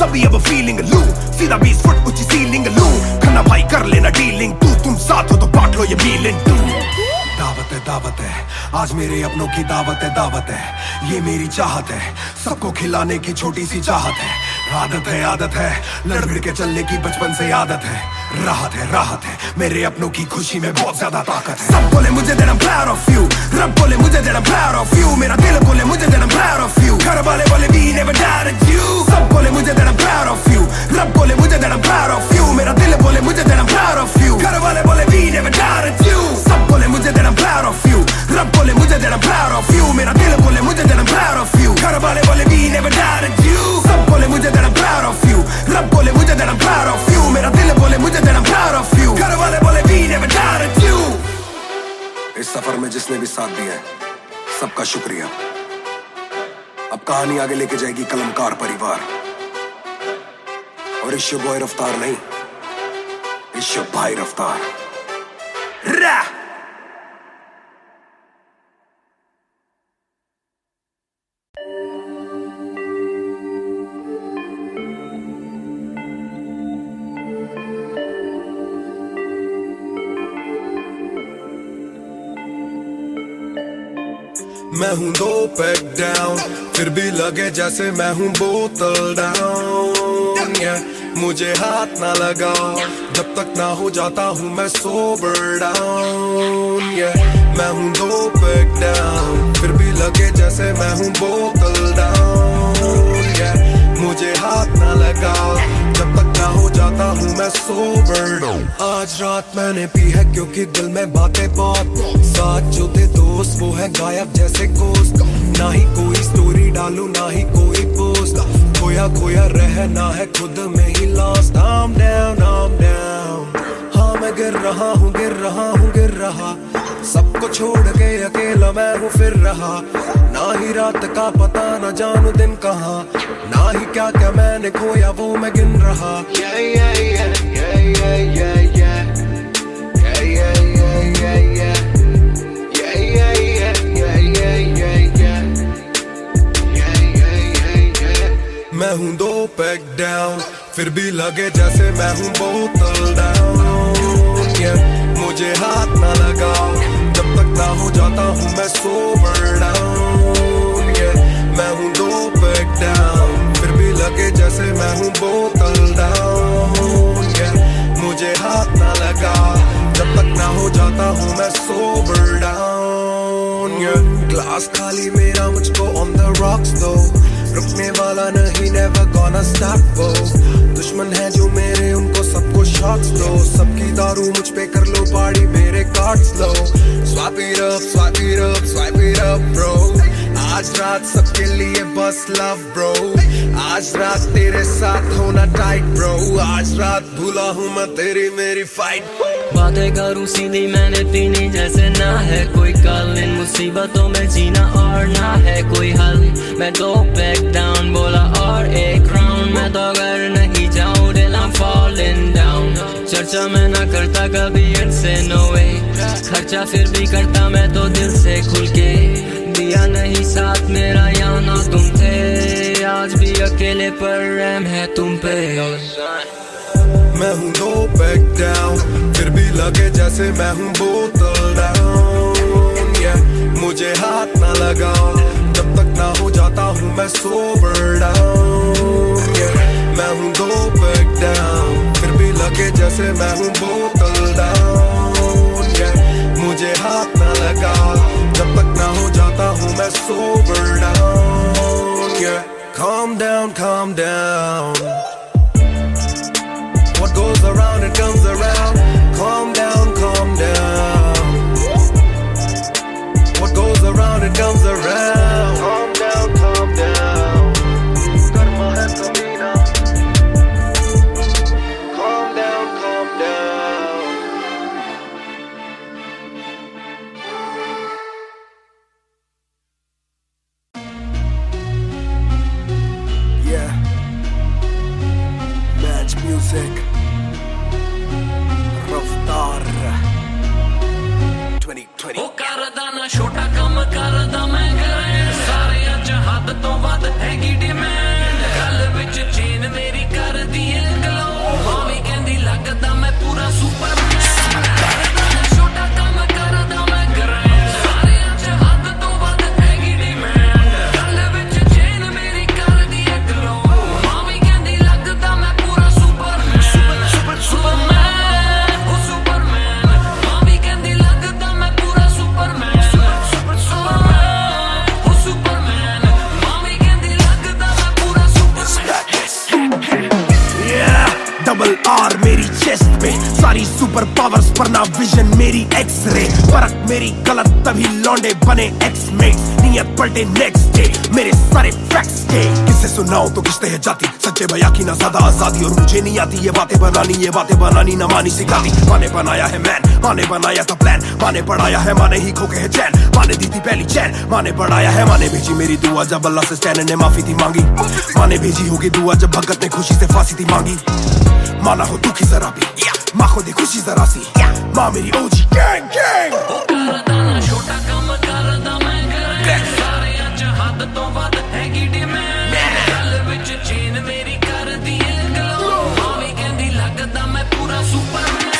तभी अब फीलिंग लू, सीधा 20 फुट ऊंची सीलिंग लू, खन्ना भाई कर लेना डीलिंग, तुम साथ हो तो बांट लो ये मीलिंग टू, दावत है आज मेरे अपनों की दावत है, ये मेरी चाहत है, सबको खिलाने की छोटी सी चाहत है, आदत है लड़ भिड़ के चलने की बचपन से आदत है, राहत है मेरे अपनों की खुशी में बहुत ज्यादा ताकत है, सब बोले मुझे that I'm proud of you, रब बोले मुझे that I'm proud of you, मेरा दिल बोले मुझे that I'm proud of you, घर वाले बोले we never doubted you. सब बोले मुझे that I'm proud of you, रब बोले मुझे that I'm proud of you, मेरा दिल बोले मुझे that I'm proud of you, घर वाले बोले we never doubted you. सब बोले मुझे that I'm proud of you, रब बोले मुझे that I'm proud of you, मेरा दिल बोले मुझे that I'm proud of you, घर वाले बोले we never doubted you. सब बोले मुझे that I'm proud of you, रब बोले मुझे that I'm proud of you, मेरा दिल बोले मुझे that I'm proud of you, घर वाले बोले we never doubted you. इस सफर में जिसने भी साथ दिया है सबका शुक्रिया, अब कहानी आगे लेके जाएगी कलमकार परिवार, और इश्यो बॉय रफ्तार नहीं, इश्यो भाई रफ्तार। रा मैं हूँ 2 पैक डाउन, फिर भी लगे जैसे मैं हूँ बोतल डाउन, मुझे हाथ ना लगाओ जब तक ना हो जाता हूँ मैं सोबर डाउन, मैं हूँ 2 पैक डाउन, फिर भी लगे जैसे मैं हूँ बोतल डाउन, मुझे हाथ ना लगाओ जब तक ना हो जाता हूँ मैं सोबर डाउन। आज रात मैंने पी है क्योंकि दिल में बातें बहुत, साथ जो थे दोस्त वो है गायब जैसे गोश्त, ना ही कोई स्टोरी डालूं ना ही कोई पोस्ट, खोया रहना है खुद में ही लॉस्ट। I'm down, हाँ मैं गिर रहा, सबको छोड़ के अकेला मैं हूँ फिर रहा, ना ही रात का पता ना जानू दिन कहाँ, ना ही क्या क्या मैंने खोया वो मैं गिन रहा। मैं हूँ 2 पैक डाउन, फिर भी लगे जैसे मैं हूँ बोतल डाउन, मुझे हाथ ना लगाओ जब तक ना हो जाता हूँ मैं सोबर डाउन, मैं हूँ 2 पैक डाउन, फिर भी लगे जैसे मैं हूँ बोतल डाउन, मुझे हाथ ना लगाओ जब तक ना हो जाता हूँ मैं सोबर डाउन। ग्लास खाली मेरा मुझको ऑन द रॉक्स दो, रुकने वाला नहीं never gonna stop वो, दुश्मन है जो मेरे उनको सब shots लो, सबकी दारू मुझ पे कर लो पार्टी, मेरे cards low. Swipe it up, swipe it up, swipe it up bro. आज रात सबके लिए बस love bro. आज रात तेरे साथ होना tight bro. आज रात भूला हूँ मैं तेरी मेरी fight. बातें करूँ सीधी मैंने पीनी जैसे ना है कोई कल, इन मुसीबतों में जीना और ना है कोई हल. मैं दो back down बोला और एक round, मैं तो अगर नहीं जाऊँ till I'm falling down. चर्चा मैं ना करता कभी इनसे no way, खर्चा फिर भी करता मैं तो दिल से खुल के. दिया नहीं साथ मेरा यहाँ ना तुम थे, आज भी अकेले पर रहम है तुम पे. मैं हूँ दो back down, फिर भी लगे जैसे मैं हूँ बोतल down. Yeah, मुझे हाथ ना लगाओ जब तक ना हो जाता हूँ मैं sober down. Yeah, मैं हूँ दो back down, फिर भी लगे जैसे मैं हूँ बोतल down. Yeah, मुझे हाथ ना लगाओ जब तक ना हो जाता हूँ मैं sober down. Yeah, calm down, calm down. What goes around it comes around. Calm down, calm down. What goes around it comes around. Calm down, calm down. Karma hai kabhi na. Calm down, calm down. Yeah. Match music. Raftar 2020. ਉਹ ਕਰਦਾ ਨਾ ਛੋਟਾ ਕੰਮ ਕਰਦਾ ਮੈਂ grand, ਸਾਰਿਆਂ ਚ ਹੱਦ ਤੋਂ ਵੱਧ ਹੈਗੀ ਡਿਮਾਂਡ. ਗੱਲ ਵਿੱਚ ਚੇਨ ਮੇਰੀ ਕਰਦੀ ਏ ਗਲੋ, ਮਾਂ ਵੀ ਕਹਿੰਦੀ ਲੱਗਦਾ ਮੈਂ ਪੂਰਾ ਸੁਪਰਮੈਨ. ਕਰਦਾ ਨਾ ਛੋਟਾ ਕੰਮ ਕਰਦਾ ਮੈਂ ਗ੍ਰੈਂਡ, ਸਾਰਿਆਂ ਚ ਹੱਦ ਤੋਂ ਵੱਧ ਹੈਗੀ ਡਿਮਾਂਡ. ਗੱਲ ਵਿੱਚ ਚੇਨ ਮੇਰੀ ਕਰਦੀ ਏ ਗਲੋ, ਮਾਂ ਵੀ ਕਹਿੰਦੀ ਲੱਗਦਾ ਮੈਂ ਪੂਰਾ ਸੁਪਰਮੈਨ. ਸੁਪਰਮੈਨ डबल आर मेरी चेस्ट पे, सारी सुपर पावर्स पर ना विजन मेरी एक्सरे. फर्क मेरी गलत तभी लौंडे बने एक्समेट्स, नियत पलटे नेक्स्ट डे मेरे सारे फैक्ट्स के. किससे सुनाऊं तो किसते है जाती, सच्चे भैया की ना ज्यादा आजादी. और मुझे नहीं आती ये बातें बनानी ना मानी सिखाती. माने बनाया है मैन, माने बनाया था प्लान, माने पढ़ाया है माने ही खोके है चैन. माने दी थी पहली चैन, माने बढ़ाया है माने भेजी मेरी दुआ जब अल्लाह से स्टैन ने माफी थी मांगी. माने भेजी होगी दुआ जब भगत ने खुशी से फांसी थी मांगी. माना हो दुखी जरा भी, माँ को दे खुशी जरा सी. माँ मेरी ओजी गैंग गैंग. करदा ना छोटा काम करदा मैं ग्रैंड, सारिਆਂ ਚ हद ਤੋਂ ਵੱਧ ਹੈਗੀ ਡਿਮਾਂਡ. ਗੱਲ ਵਿੱਚ ਚੇਨ ਮੇਰੀ ਕਰਦੀ ਏ ਗਲੋ, ਮਾਂ ਵੀ ਕਹਿੰਦੀ ਲੱਗਦਾ ਮੈਂ ਪੂਰਾ ਸੁਪਰਮੈਨ.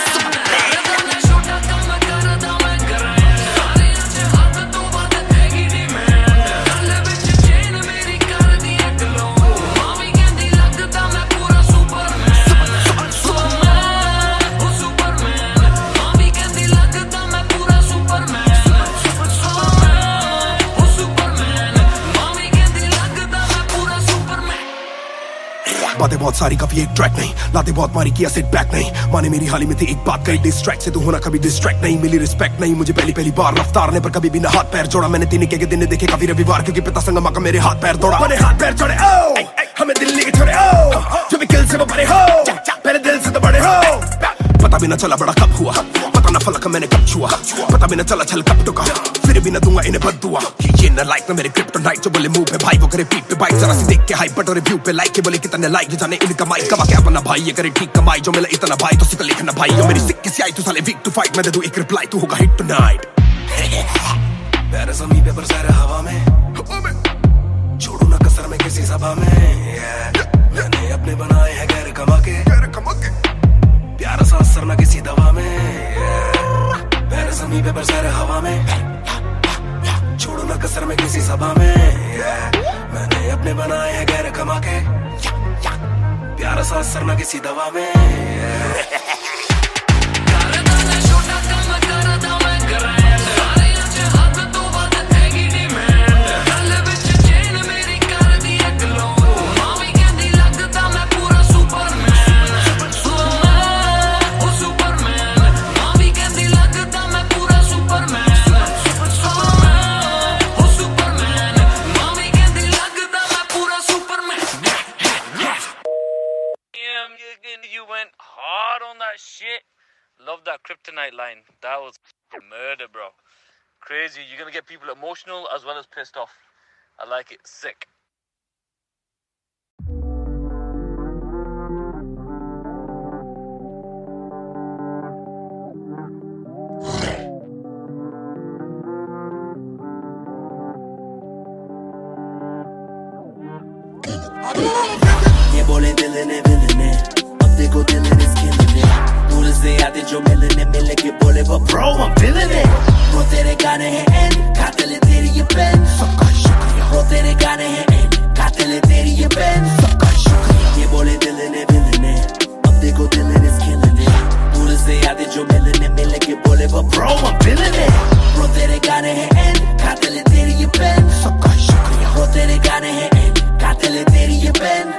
ਕਰਦਾ ਨਾ ਛੋਟਾ ਕੰਮ ਕਰਦਾ ਮੈਂ ਗ੍ਰੈਂਡ, ਸਾਰਿਆਂ ਚ ਹੱਦ ਤੋਂ ਵੱਧ ਹੈਗੀ ਡਿਮਾਂਡ. ਗੱਲ ਵਿੱਚ ਚੇਨ ਮੇਰੀ ਕਰਦੀ ਏ ਗਲੋ, ਮਾਂ ਵੀ ਕਹਿੰਦੀ ਲੱਗਦਾ ਮੈਂ ਪੂਰਾ ਸੁਪਰਮੈਨ. बातें बहुत सारी कभी एक ट्रैक नहीं, लाते बहुत मारी किया सेट बैक नहीं. माने मेरी हाल ही में थी एक बात कही, डिस्ट्रैक्ट से तू होना कभी डिस्ट्रैक्ट नहीं. मिली रिस्पेक्ट नहीं मुझे पहली बार रफ्तार ने, पर कभी भी ना हाथ पैर जोड़ा. मैंने दिन के दिन देखे काफी रविवार, क्योंकि पिता संगमा का मेरे हाथ पैर दौड़ा. मैंने हाथ पैर जोड़े ओ हमें दिल्ली के छोड़े ओ, जो भी किल से वो बड़े हो, पहले दिल से तो बड़े हो. पता भी ना चला बड़ा कब हुआ, पता ना फलक मैंने कब छुआ, पता भी ना चला छल कब टुका. फिर भी ना दूंगा इन्हें बद्दुआ. ये ना लाइक ना मेरे क्रिप्टोनाइट, जो बोले मुंह पे भाई वो करे पीठ पे बाइक. जरा सी देख के हाइप बट और रिव्यू पे लाइक के बोले कितने लाइक, जाने इनका माइक कमा क्या बना भाई. ये करे ठीक कमाई जो मिला इतना भाई, तो सिक्का लिखना भाई. जो मेरी सिक्के से आई तू साले वीक टू फाइट, मैं दे दूं एक रिप्लाई तू होगा हिट टुनाइट. पैर ज़मीन पे बरसा रहा हवा में, छोड़ू ना कसर में किसी सभा में. मैंने अपने बनाए हैं गैर कमा के, प्यारा सा असर ना किसी दवा में. पैर ज़मीन पे बरसा रहा हवा में, छोड़ो ना कसर में किसी सभा में. मैंने अपने बनाए हैं गैर कमा के, प्यारा सा असर ना किसी दवा में. करदा ना छोटा काम करदा मैं ग्रैंड, सारिਆਂ ਚ हद ਤੋਂ ਵੱਧ ਹੈਗੀ ਡਿਮਾਂਡ. ਗੱਲ ਵਿੱਚ ਚੇਨ ਮੇਰੀ ਕਰਦੀ ਏ ਗਲੋ, ਮਾਂ ਵੀ ਕਹਿੰਦੀ ਲੱਗਦਾ ਮੈਂ ਪੂਰਾ Superman. that shit. Love that Kryptonite line. That was murder, bro. Crazy. You're gonna get people emotional as well as pissed off. I like it. Sick. ये बोले दिल ने अब देखो दिल is killing it दूर से आते जो मिलने के बोले वो bro I'm feeling it वो तेरे गाने हैं and कातिल है तेरी ये पेन सबका शुक्रिया वो तेरे गाने हैं and कातिल है तेरी ये पेन सबका शुक्रिया ये बोले दिल ने अब देखो दिल is killing it दूर से आते जो मिलने के बोले वो bro I'm feeling it वो तेरे गाने हैं and कातिल है तेरी ये पेन सबका शुक्रिया वो तेरे गाने हैं and कातिल है तेरी ये पेन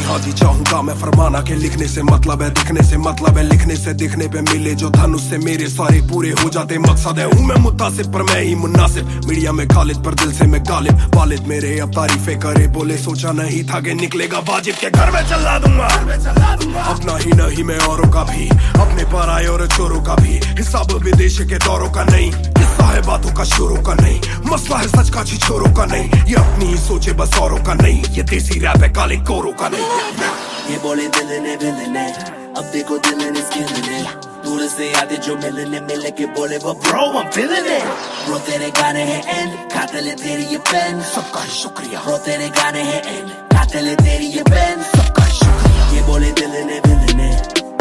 हाँ जी चाहूंगा मैं फरमाना के लिखने से मतलब है दिखने से मतलब है लिखने से दिखने पे मिले जो धन उससे मेरे सारे पूरे हो जाते मकसद है हूँ मैं मुतासिब पर मैं ही मुनासिब मीडिया में खालिद पर दिल से मैं गालिब वालिद मेरे अब तारीफें करे बोले सोचा नहीं था कि निकलेगा वाजिब के घर में चला दूंगा अपना ही नहीं मैं औरों का भी अपने पर आए और चोरों का भी हिसाब विदेश के दौरों का नहीं किस्सा है बातों का शोरों का नहीं मसला है सच का छिछोरों का नहीं ये अपनी ही सोचे बस औरों का नहीं ये देसी रैप है काले कोरों का नहीं ये बोले दिल ने अब देखो दिल is killing it दूर से आते जो मिलने के बोले वो bro I'm feeling it bro तेरे गाने हैं and कातिल है तेरी ये पेन सबका शुक्रिया bro तेरे गाने हैं and कातिल है तेरी ये पेन सबका शुक्रिया ये बोले दिल ने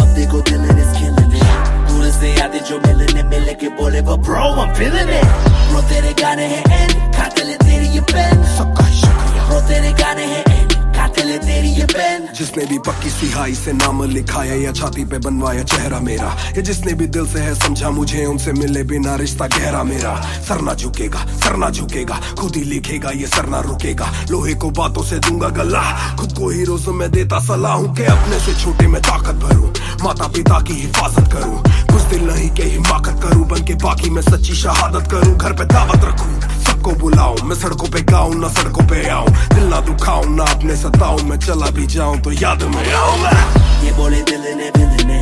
अब देखो दिल is killing it दूर से आते जो मिलने के बोले वो bro I'm feeling it bro तेरे गाने हैं and कातिल है तेरी ये पेन सबका शुक्रिया bro तेरे गाने हैं and कातिल है तेरी ये पेन जिसने भी पक्की सिहाई से नाम लिखाया या छाती पे बनवाया चेहरा मेरा या जिसने भी दिल से है समझा मुझे उनसे मिले बिना रिश्ता गहरा मेरा सर ना झुकेगा खुद ही लिखेगा ये सर ना रुकेगा लोहे को बातों से दूंगा गला खुद को हीरोज़ में देता सलाह हूँ के अपने से छोटे में ताकत भरूं माता पिता की हिफाजत करूं कुछ दिल नहीं के हिमाकत करूं बन के बाकी मैं सच्ची शहादत करूं घर पे दावत रखूं सबको बुलाऊं मैं सड़कों पे गाऊं ना सड़कों पे आऊं दिल ना दुखाऊं ना अपने सताऊं मैं चला भी जाऊं तो याद में आऊंगा ये बोले दिल ने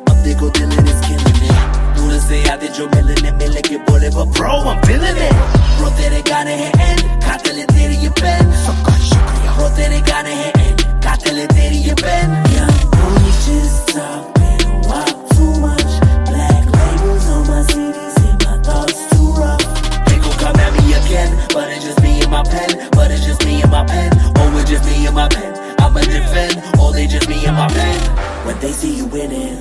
अब देखो दिल is killing it दूर से आते जो मिलने के बोले वो bro I'm feeling it bro तेरे गाने हैं and कातिल है तेरी ये पेन सबका शुक्रिया bro तेरे गाने हैं and कातिल है तेरी ये pen young boys just talking walk too much black labels on my CDs and my thoughts too rough they gon' come at me again but it's just me and my pen but it's just me and my pen oh it's just me and my pen I'ma defend, oh they just me and my pen when they see you winning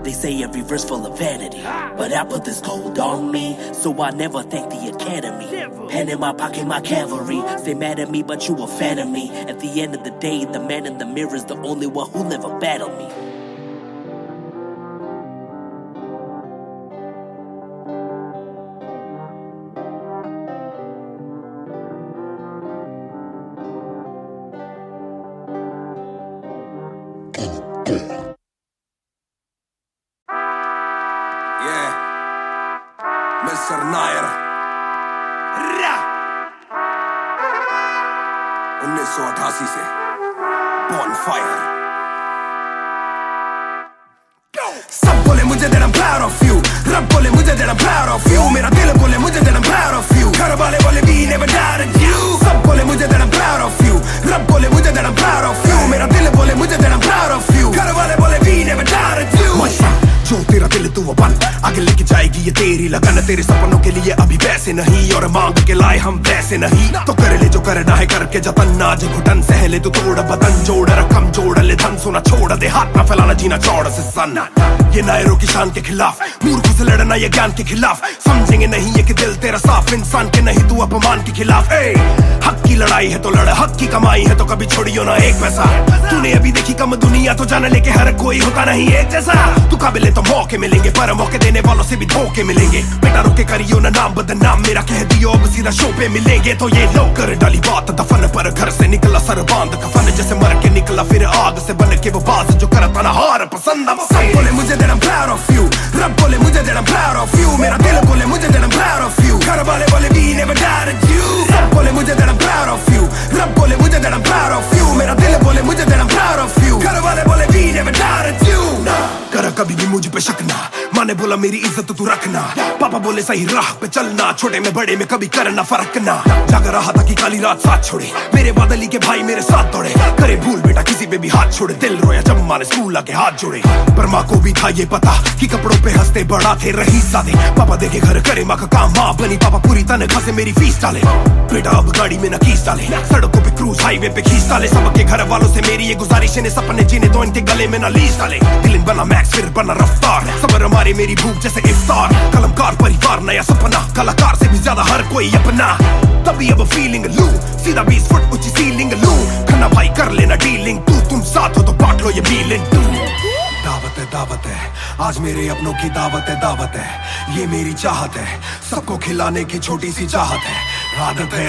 they say every verse full of vanity but I put this gold on me so I never thank the academy pen in my pocket my cavalry stay mad at me but you a fan of me at the end of the day the man in the mirror is the only one who never battled me Mr. Nair 1988 से Bonfire सब बोले मुझे that I'm proud of you रब बोले मुझे that I'm proud of you मेरा दिल बोले मुझे that I'm proud of you घर वाले बोले we never doubted you सब बोले मुझे that I'm proud of you रब बोले मुझे that I'm proud of you मेरा दिल बोले मुझे that I'm proud of you घर वाले बोले we never doubted you जो तेरा दिल तू वो बन आगे लेके जाएगी ये तेरी लगन तेरे सपनों के लिए अभी पैसे नहीं और मांग के लाए हम वैसे नहीं तो कर ले जो करना है करके जतन नाज घुटन सहले तू तोड़ बदन जोड़ रकम जोड़ ले धन सोना छोड़ दे हाथ ना फैलाना जीना चौड़ से सन ये नायरों की शान के खिलाफ मूर्खों से लड़ना ये ज्ञान के खिलाफ समझेंगे नहीं ये कि दिल तेरा साफ इंसान के नहीं तू अपमान के खिलाफ हक की लड़ाई है तो लड़ हक की कमाई है तो कभी छोड़ियो ना एक पैसा तूने अभी देखी कम दुनिया तो जान ले के हर कोई होता नहीं एक जैसा तू काबिल तो मौके मिलेंगे पर मौके देने वालों से भी धोखे मिलेंगे बेटा रोके करियो ना नाम बदनाम मेरा कह दियो अब सीधा शो पे मिलेंगे तो ये लोग कर डाली बात दफन पर घर से निकला सर बांध कफन जैसे मर के निकला फिर आग से बन के वो बाज जो करता ना हार पसंद सब बोले मुझे that I'm proud of you रब बोले मुझे that I'm proud of you मेरा दिल बोले मुझे that I'm proud of you घर वाले बोले we never doubted you सब बोले मुझे that I'm proud of you रब बोले मुझे that I'm proud of you मेरा दिल बोले मुझे that I'm proud of you घर वाले बोले we never doubted you कभी भी मुझ पे शक ना, माँ ने बोला मेरी इज्जत तू रखना, पापा बोले सही राह पे चलना, छोटे में बड़े में कभी करना फर्क ना। लग रहा था कि काली रात साथ छोड़े, मेरे बादली के भाई मेरे साथ दौड़े, करे भूल बेटा किसी पे भी हाथ छोड़े, दिल रोया जब माँ ने स्कूल आके हाथ जोड़े। पर माँ को भी था ये पता कि कपड़ों पे हंसते बड़ा थे रही सादे, पापा देखे घर करे माँ का काम, माँ बनी पापा पूरी तनख्वाह से मेरी फीस डाले, बेटा अब गाड़ी में न कीस डाले, सड़कों पे क्रूज हाईवे पे खींच डाले, सबके घर वालों से मेरी ये गुजारिश है सपने जीने तो इनके गले में न लीस डाले, दिल बना मैक्स फिर बना रफ्तार, सबर हमारे मेरी भूख जैसे इफ्तार, कलमकार परिवार नया सपना, कलाकार से भी ज्यादा हर कोई अपना, तभी अब फीलिंग लू, सीधा 20 फुट ऊंची सीलिंग लू, खन्ना भाई कर लेना डीलिंग, तुम साथ हो तो बांट लो ये फीलिंग तू। दावत है आज मेरे अपनों की दावत है, ये मेरी चाहत है, सबको खिलाने की छोटी सी चाहत है,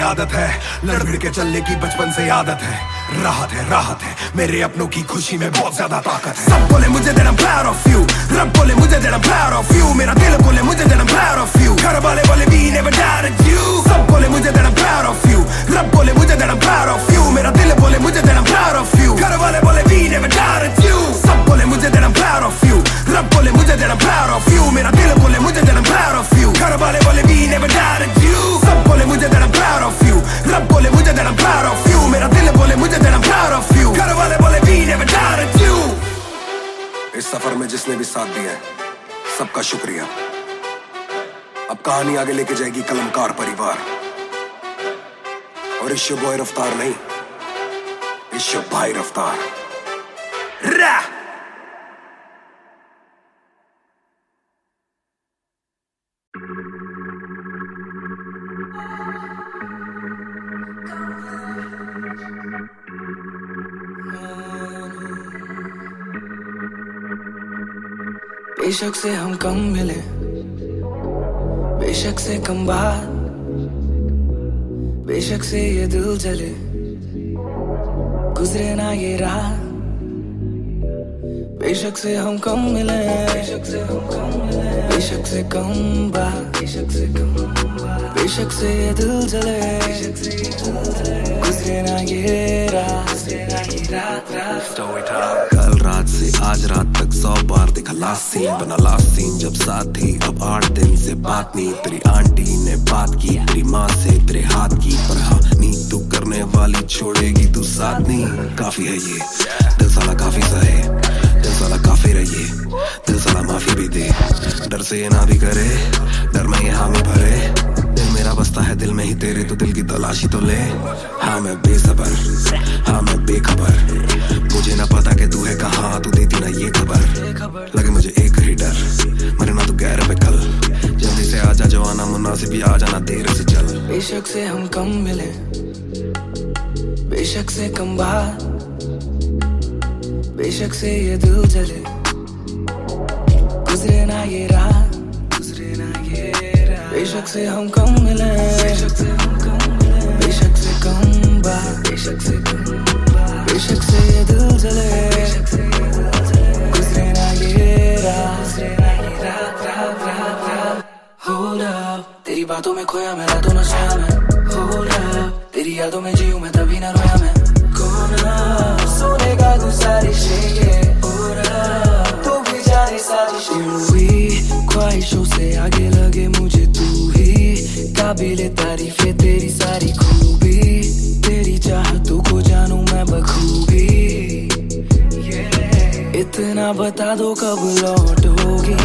आदत है लड़ के चलने की बचपन से आदत है, राहत है मेरे अपनों की खुशी में बहुत ज्यादा ताकत है। सब बोले मुझे that I'm proud of you, रब बोले मुझे that I'm proud of you, मेरा दिल बोले मुझे that I'm proud of you, घर वाले बोले we never doubted you, सब बोले मुझे that I'm proud of you, रब बोले मुझे that I'm proud of you, मेरा दिल बोले मुझे that I'm proud of you, घर वाले बोले we never doubted you, सब बोले मुझे that I'm proud of you, रब बोले मुझे that I'm proud of you, मेरा दिल बोले मुझे that I'm proud of you, घर वाले बोले we never doubted you, सब बोले मुझे that I'm proud of you, रब बोले मुझे that I'm proud of you, मेरा दिल बोले मुझे that I'm proud of you, घर वाले बोले we never doubted you। इस सफर में जिसने भी साथ दिया है सबका शुक्रिया। अब कहानी आगे लेके जाएगी कलमकार परिवार, और इस बॉय रफ्तार नहीं, इस भाई रफ्तार। बेशक से हम कम मिले, बेशक से कम बात, बेशक से ये दिल जले, गुजरे ना ये रात, बेशक से हम कम मिले, बेशक से कम बात, बेशक से ये दिल जले, गुजरे ना ये रात। कल रात से आज रात तक 100 बार देखा लास्ट सीन, बना लास्ट सीन जब साथ थी, अब 8 दिन से बात नहीं, तेरी आंटी ने बात की, तेरी माँ से तेरे हाथ की, पर हाँ नींद तू करने वाली छोड़ेगी तू साथ नहीं, काफी है ये दिल साला काफी सहे, दिल साला काफी रहिए, दिल साला माफी भी दे, डर से ये ना भी करे, डर में ये हामी भरे, दिल मेरा बसता है दिल में ही तेरे, तो दिल की तलाशी तो ले। हाँ मैं बेसबर, हाँ मैं बेखबर, मुझे ना पता कि तू है कहाँ, तू देती ना ये खबर, लगे मुझे एक ही डर, मरे ना तू गैर पे कल, जल्दी से आजा जो आना मुनासिब, आ जाना देर से चल। बेशक से हम कम मिले, बेशक से कम बात, बेशक से ये दिल जले, गुजरे ना ये रात, बेशक से हम कम मिले, बेशक से कम बात, बेशक से ये दिल जले, गुजरे ना ये रात। Hold up, तेरी बातों में खोया मैं रातों न सोया मैं, Hold up, तेरी यादों में जीऊं मैं तभी न रोया मैं, कौन सोने का गुजारिश है ये, Hold up, तू भी जाने साजिश हुई, ख्वाहिशों से आगे लगे मुझे तू ही, काबिले तारीफ है तेरी सारी खूबी, तेरी चाहतों को जानूं मैं बखूबी, इतना बता दो कब लौटोगी,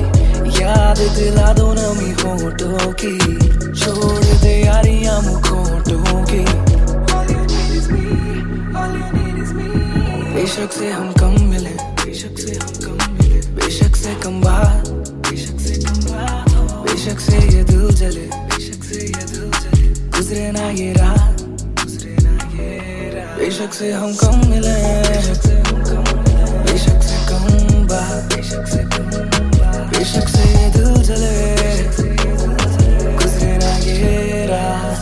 याद दिला दो नमी होठों की, छोड़ दे यारियां मुखोटों की, बेशक से हम कम मिले, बेशक से कम बात, बेशक से ये दिल जले, गुजरे ना ये रात, बेशक से हम कम मिले, बेशक से कम बात, बेशक से ये दिल जले, गुजरे ना ये रात।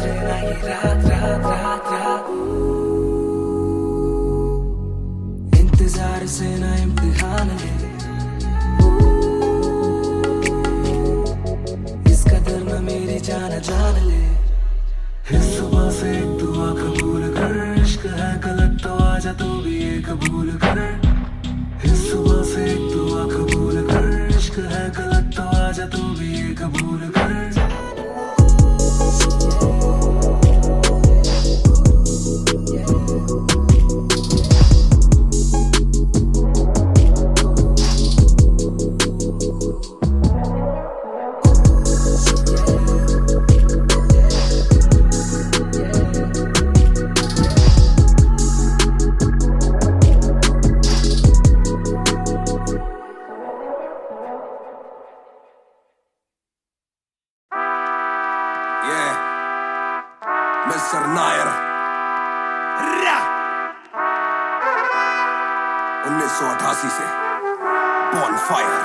इंतजार से ना इम्तिहान ले, इस कदर न मेरी जान ले, इस सुबह से एक दुआ कबूल कर, इश्क है गलत तो आजा तू भी ये कबूल कर, इस सुबह से एक दुआ कबूल मिस्टर नायर 1988 से Bonfire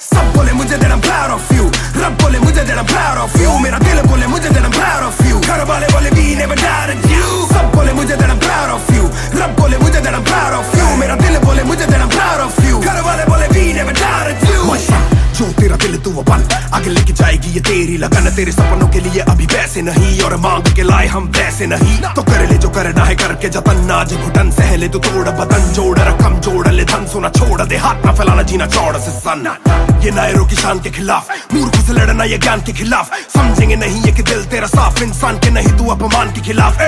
सब बोले मुझे that I'm proud of you रब बोले मुझे that I'm proud of you मेरा दिल बोले मुझे that I'm proud of you घर वाले बोले we never doubted you सब बोले मुझे that I'm proud of you रब बोले मुझे that I'm proud of you मेरा दिल बोले मुझे that I'm proud of you घर वाले बोले we never doubted you जो तेरा दिल तू वो बन आगे लेके जाएगी ये तेरी लगन तेरे सपनों के लिए अभी पैसे नहीं और मांग के लाए हम पैसे नहीं तो कर ले जो करना है करके जतन आज घुटन सहले तू तोड़ बदन जोड़ रकम जोड़ ले धन सोना छोड़ दे हाथ ना फैलाना जीना चौड़ से सन ये नायरों की शान के खिलाफ मूर्ख से लड़ना ये ज्ञान के खिलाफ समझेंगे नहीं ये कि दिल तेरा साफ इंसान के नहीं तू अपमान के खिलाफ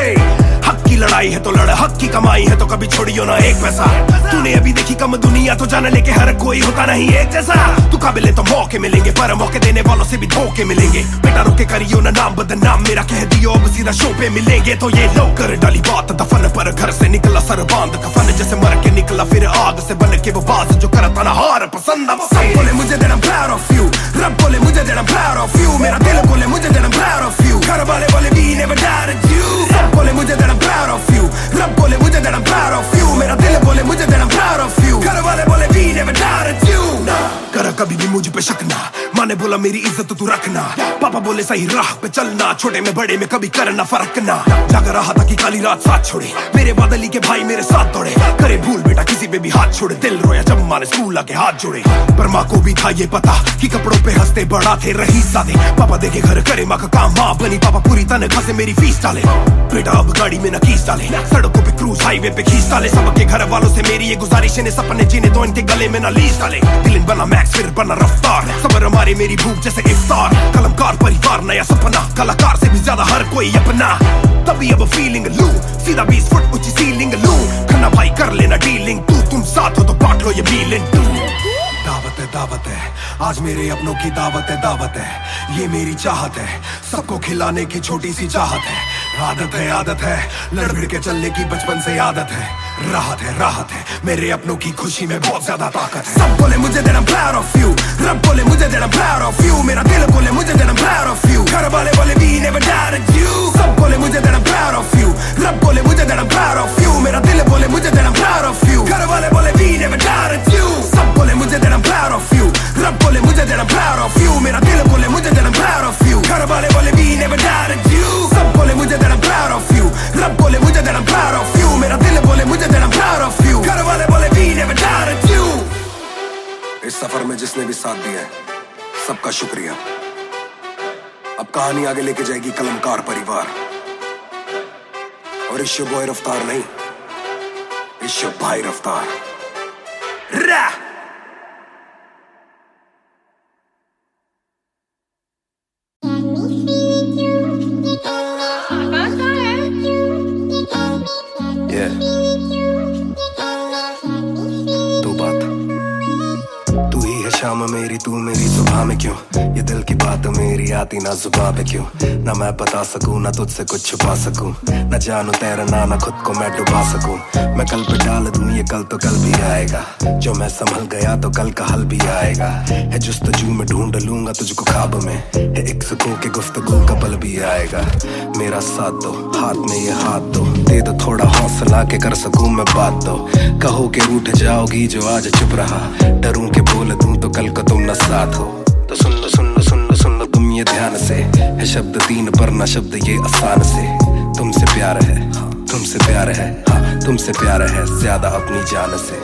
हक की लड़ाई है तो लड़ हक की कमाई है तो कभी छोड़ियो ना एक पैसा तूने अभी देखी कम दुनिया तो जान लेके हर कोई होता नहीं एक जैसा तू काबिल तो मौके मिलेंगे पर मौके देने वालों से भी धोखे मिलेंगे बेटा रोके करियो ना नाम बदनाम मेरा कह दियो अब सीधा शो पे मिलेंगे तो ये लो कर डाली बात दफन पर घर से निकला सर बांध कफन जैसे मर के निकला फिर आग से बन के वो बाज जो करता ना हार पसंद सब बोले मुझे that I'm proud of you रब बोले मुझे that I'm proud of you मेरा दिल बोले मुझे that I'm proud of you घर वाले बोले we never doubted you सब बोले मुझे that I'm proud of you रब बोले मुझे that I'm proud of you मेरा दिल बोले मुझे that I'm proud of you घर वाले बोले we never doubted you कर कभी भी मुझ पे शक ना माँ ने बोला मेरी इज्जत तू रखना पापा बोले सही राह पे चलना छोटे में बड़े में कभी करना फर्क ना जाग रहा था कि काली रात साथ छोड़े मेरे बादली के भाई मेरे साथ दौड़े करे भूल बेटा किसी पे भी हाथ छोड़े दिल रोया जब माँ ने स्कूल आके हाथ जोड़े पर माँ को भी था ये पता कि कपड़ों पे हंसते बड़ा थे रही सादे पापा देखे घर करे माँ का काम माँ बनी पापा पूरी तनख्वाह से मेरी फीस डाले बेटा अब गाड़ी में न कीस डाले सड़कों पे क्रूज हाईवे पे खींच डाले सबके घर वालों से मेरी ये गुजारिश है सपने जीने तो इनके गले में न लीस डाले दिल बना मैक्स फिर बना रफ्तार सबर हमारे मेरी भूख जैसे इफ्तार कलमकार परिवार नया सपना कलाकार से भी ज्यादा हर कोई अपना तभी अब फीलिंग लू सीधा 20 फुट ऊंची सीलिंग लू खन्ना भाई कर लेना डीलिंग तुम साथ हो तो बांट लो ये फीलिंग दावत है आज मेरे अपनों की दावत है ये मेरी चाहत है सबको खिलाने की छोटी सी चाहत है आदत है लड़ भिड़ के चलने की बचपन से आदत है राहत है मेरे अपनों की खुशी में बहुत ज्यादा ताकत है सब बोले मुझे that I'm proud of you रब बोले मुझे that I'm proud of you मेरा दिल बोले मुझे that I'm proud of you घर वाले बोले we never doubted you सब बोले मुझे that I'm proud of you रब बोले मुझे that I'm proud of you मेरा दिल बोले मुझे that I'm proud of you घर वाले बोले we never doubted you सब बोले मुझे that I'm proud of you रब बोले मुझे that I'm proud of you मेरा दिल बोले मुझे that I'm proud of you घर वाले बोले we never doubted you सब बोले मुझे that I'm proud of you रब बोले मुझे that I'm proud of you मेरा दिल बोले मुझे that I'm proud of you घर वाले बोले we never doubted you इस सफर में जिसने भी साथ दिया है सबका शुक्रिया अब कहानी आगे लेके जाएगी कलमकार परिवार और इश्यो बॉय रफ्तार नहीं इश्यो भाई रफ्तार रा शाम मेरी तू मेरी सुबह में क्यों ये दिल की बात मेरी आती ना जुबां पे क्यों ना मैं बता सकूं ना तुझसे कुछ छुपा सकूं ना जानू तैरना ना खुद को मैं डुबा सकूं मैं कल पे डाल दूं ये कल तो कल भी आएगा जो मैं संभल गया तो कल का हल भी आएगा है जुस्तजू में ढूंढ लूंगा तुझको ख्वाब में है एक सुकून के गुफ्तगू का पल भी आएगा मेरा साथ दो हाथ में ये हाथ दो दे दो थोड़ा हौसला के कर सकूं मैं बात दो कहो के रूठ जाओगी जो आज चुप रहा डरूं के बोल दूं तो कल को तुम न साथ हो तो सुन लो तुम ये ध्यान से है शब्द तीन पर ना शब्द ये आसान से तुमसे प्यार है हाँ तुमसे प्यार है ज्यादा अपनी जान से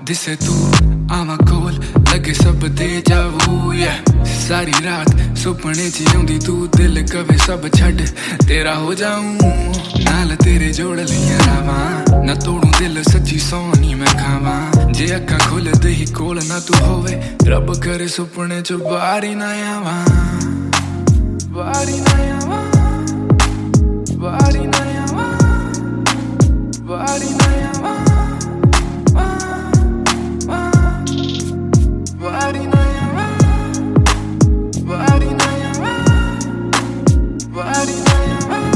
दिसे तू आवा कोल लगे सब दे जाऊ सारी रात सुपने च आउंदी तू दिल कवे सब छड्ड तेरा हो जाऊं नाल तेरे जोड़ लिया रावां ना तोड़ू दिल सच्ची सौ नी मैं खावां जे अक्खां खुलदे ही कोल ना तू होवे रब करे सुपने च बाहर ही ना आवां बाहर ही ना आवां बाहर ही ना आवां बाहर ही ना आवां बाहर ही ना आवां बाहर ही ना आवां बाहर ही ना आवां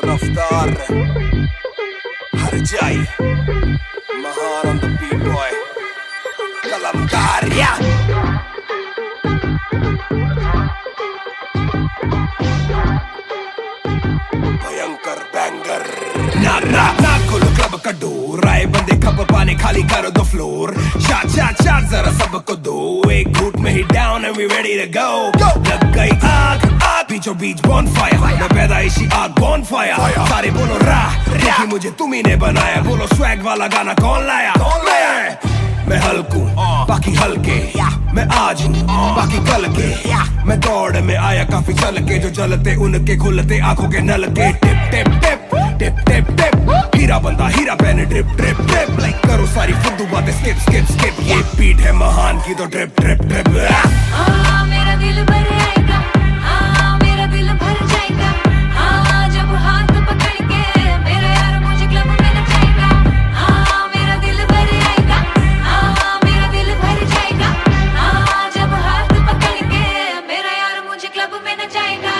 रफ्तार हर जाई महान on the beat boy कलमकार या भयंकर बैंगर ना खोलो क्लब का डोर आए बंदे खबर पाने खाली करो दो फ्लोर शाट जरा सबको दो एक घूट में ही down and we ready to go लग गई आग बीचों बीच bonfire मैं पैदाइशी आग bonfire सारे बोलो राह क्योंकि मुझे तुम्ही ने बनाया बोलो स्वैग वाला गाना कौन लाया मैं हल्कू बाकी हल्के मैं आज हूँ बाकी कल के मैं दौड़ में आया काफी चल के जो जलते उनके खुलते आंखों के नल के टिप टिप टिप टिप टिप टिप हीरा बंदा हीरा पहने ड्रिप ड्रिप ड्रिप लाइक करो सारी फुद्दू बातें स्किप स्किप स्किप ये बीट है महान की तो ड्रिप ड्रिप ड्रिप मेरा दिल भर आएगा मेरा दिल भर जाएगा जब हाथ पकड़ के मेरा यार मुझे क्लब में नचाएगा मेरा दिल भर आएगा मेरा दिल भर जाएगा जब हाथ पकड़ के मेरा यार मुझे क्लब में नचाएगा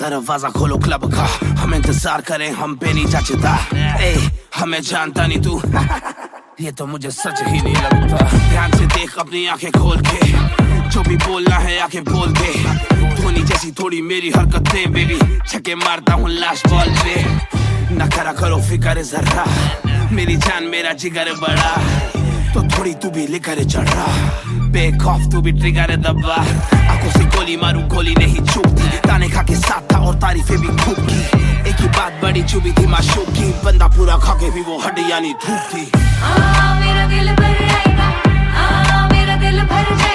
दरवाजा खोलो क्लब का हम इंतजार करें हम पे नहीं जचता हमें जानता नहीं तू ये तो मुझे सच ही नहीं लगता ध्यान से देख अपनी आंखें खोल के जो भी बोलना है आंखें बोल दे धोनी जैसी थोड़ी मेरी हरकतें बेबी छक्के मारता हूँ लास्ट बॉल पे न करा करो फिक्र जरा मेरी जान मेरा जिगर बड़ा तो थोड़ी तू भी लेकर चढ़ रहा बेक ऑफ तू भी ट्रिगर दबा आंखों से गोली मारू गोली नहीं चूकती ताने खा के साथ था और तारीफें भी खूब की एक ही बात बड़ी चुभी थी माशूक की बंदा पूरा खा के भी वो हड्डियां नहीं धूप थी मेरा दिल भर आएगा मेरा दिल भर जाएगा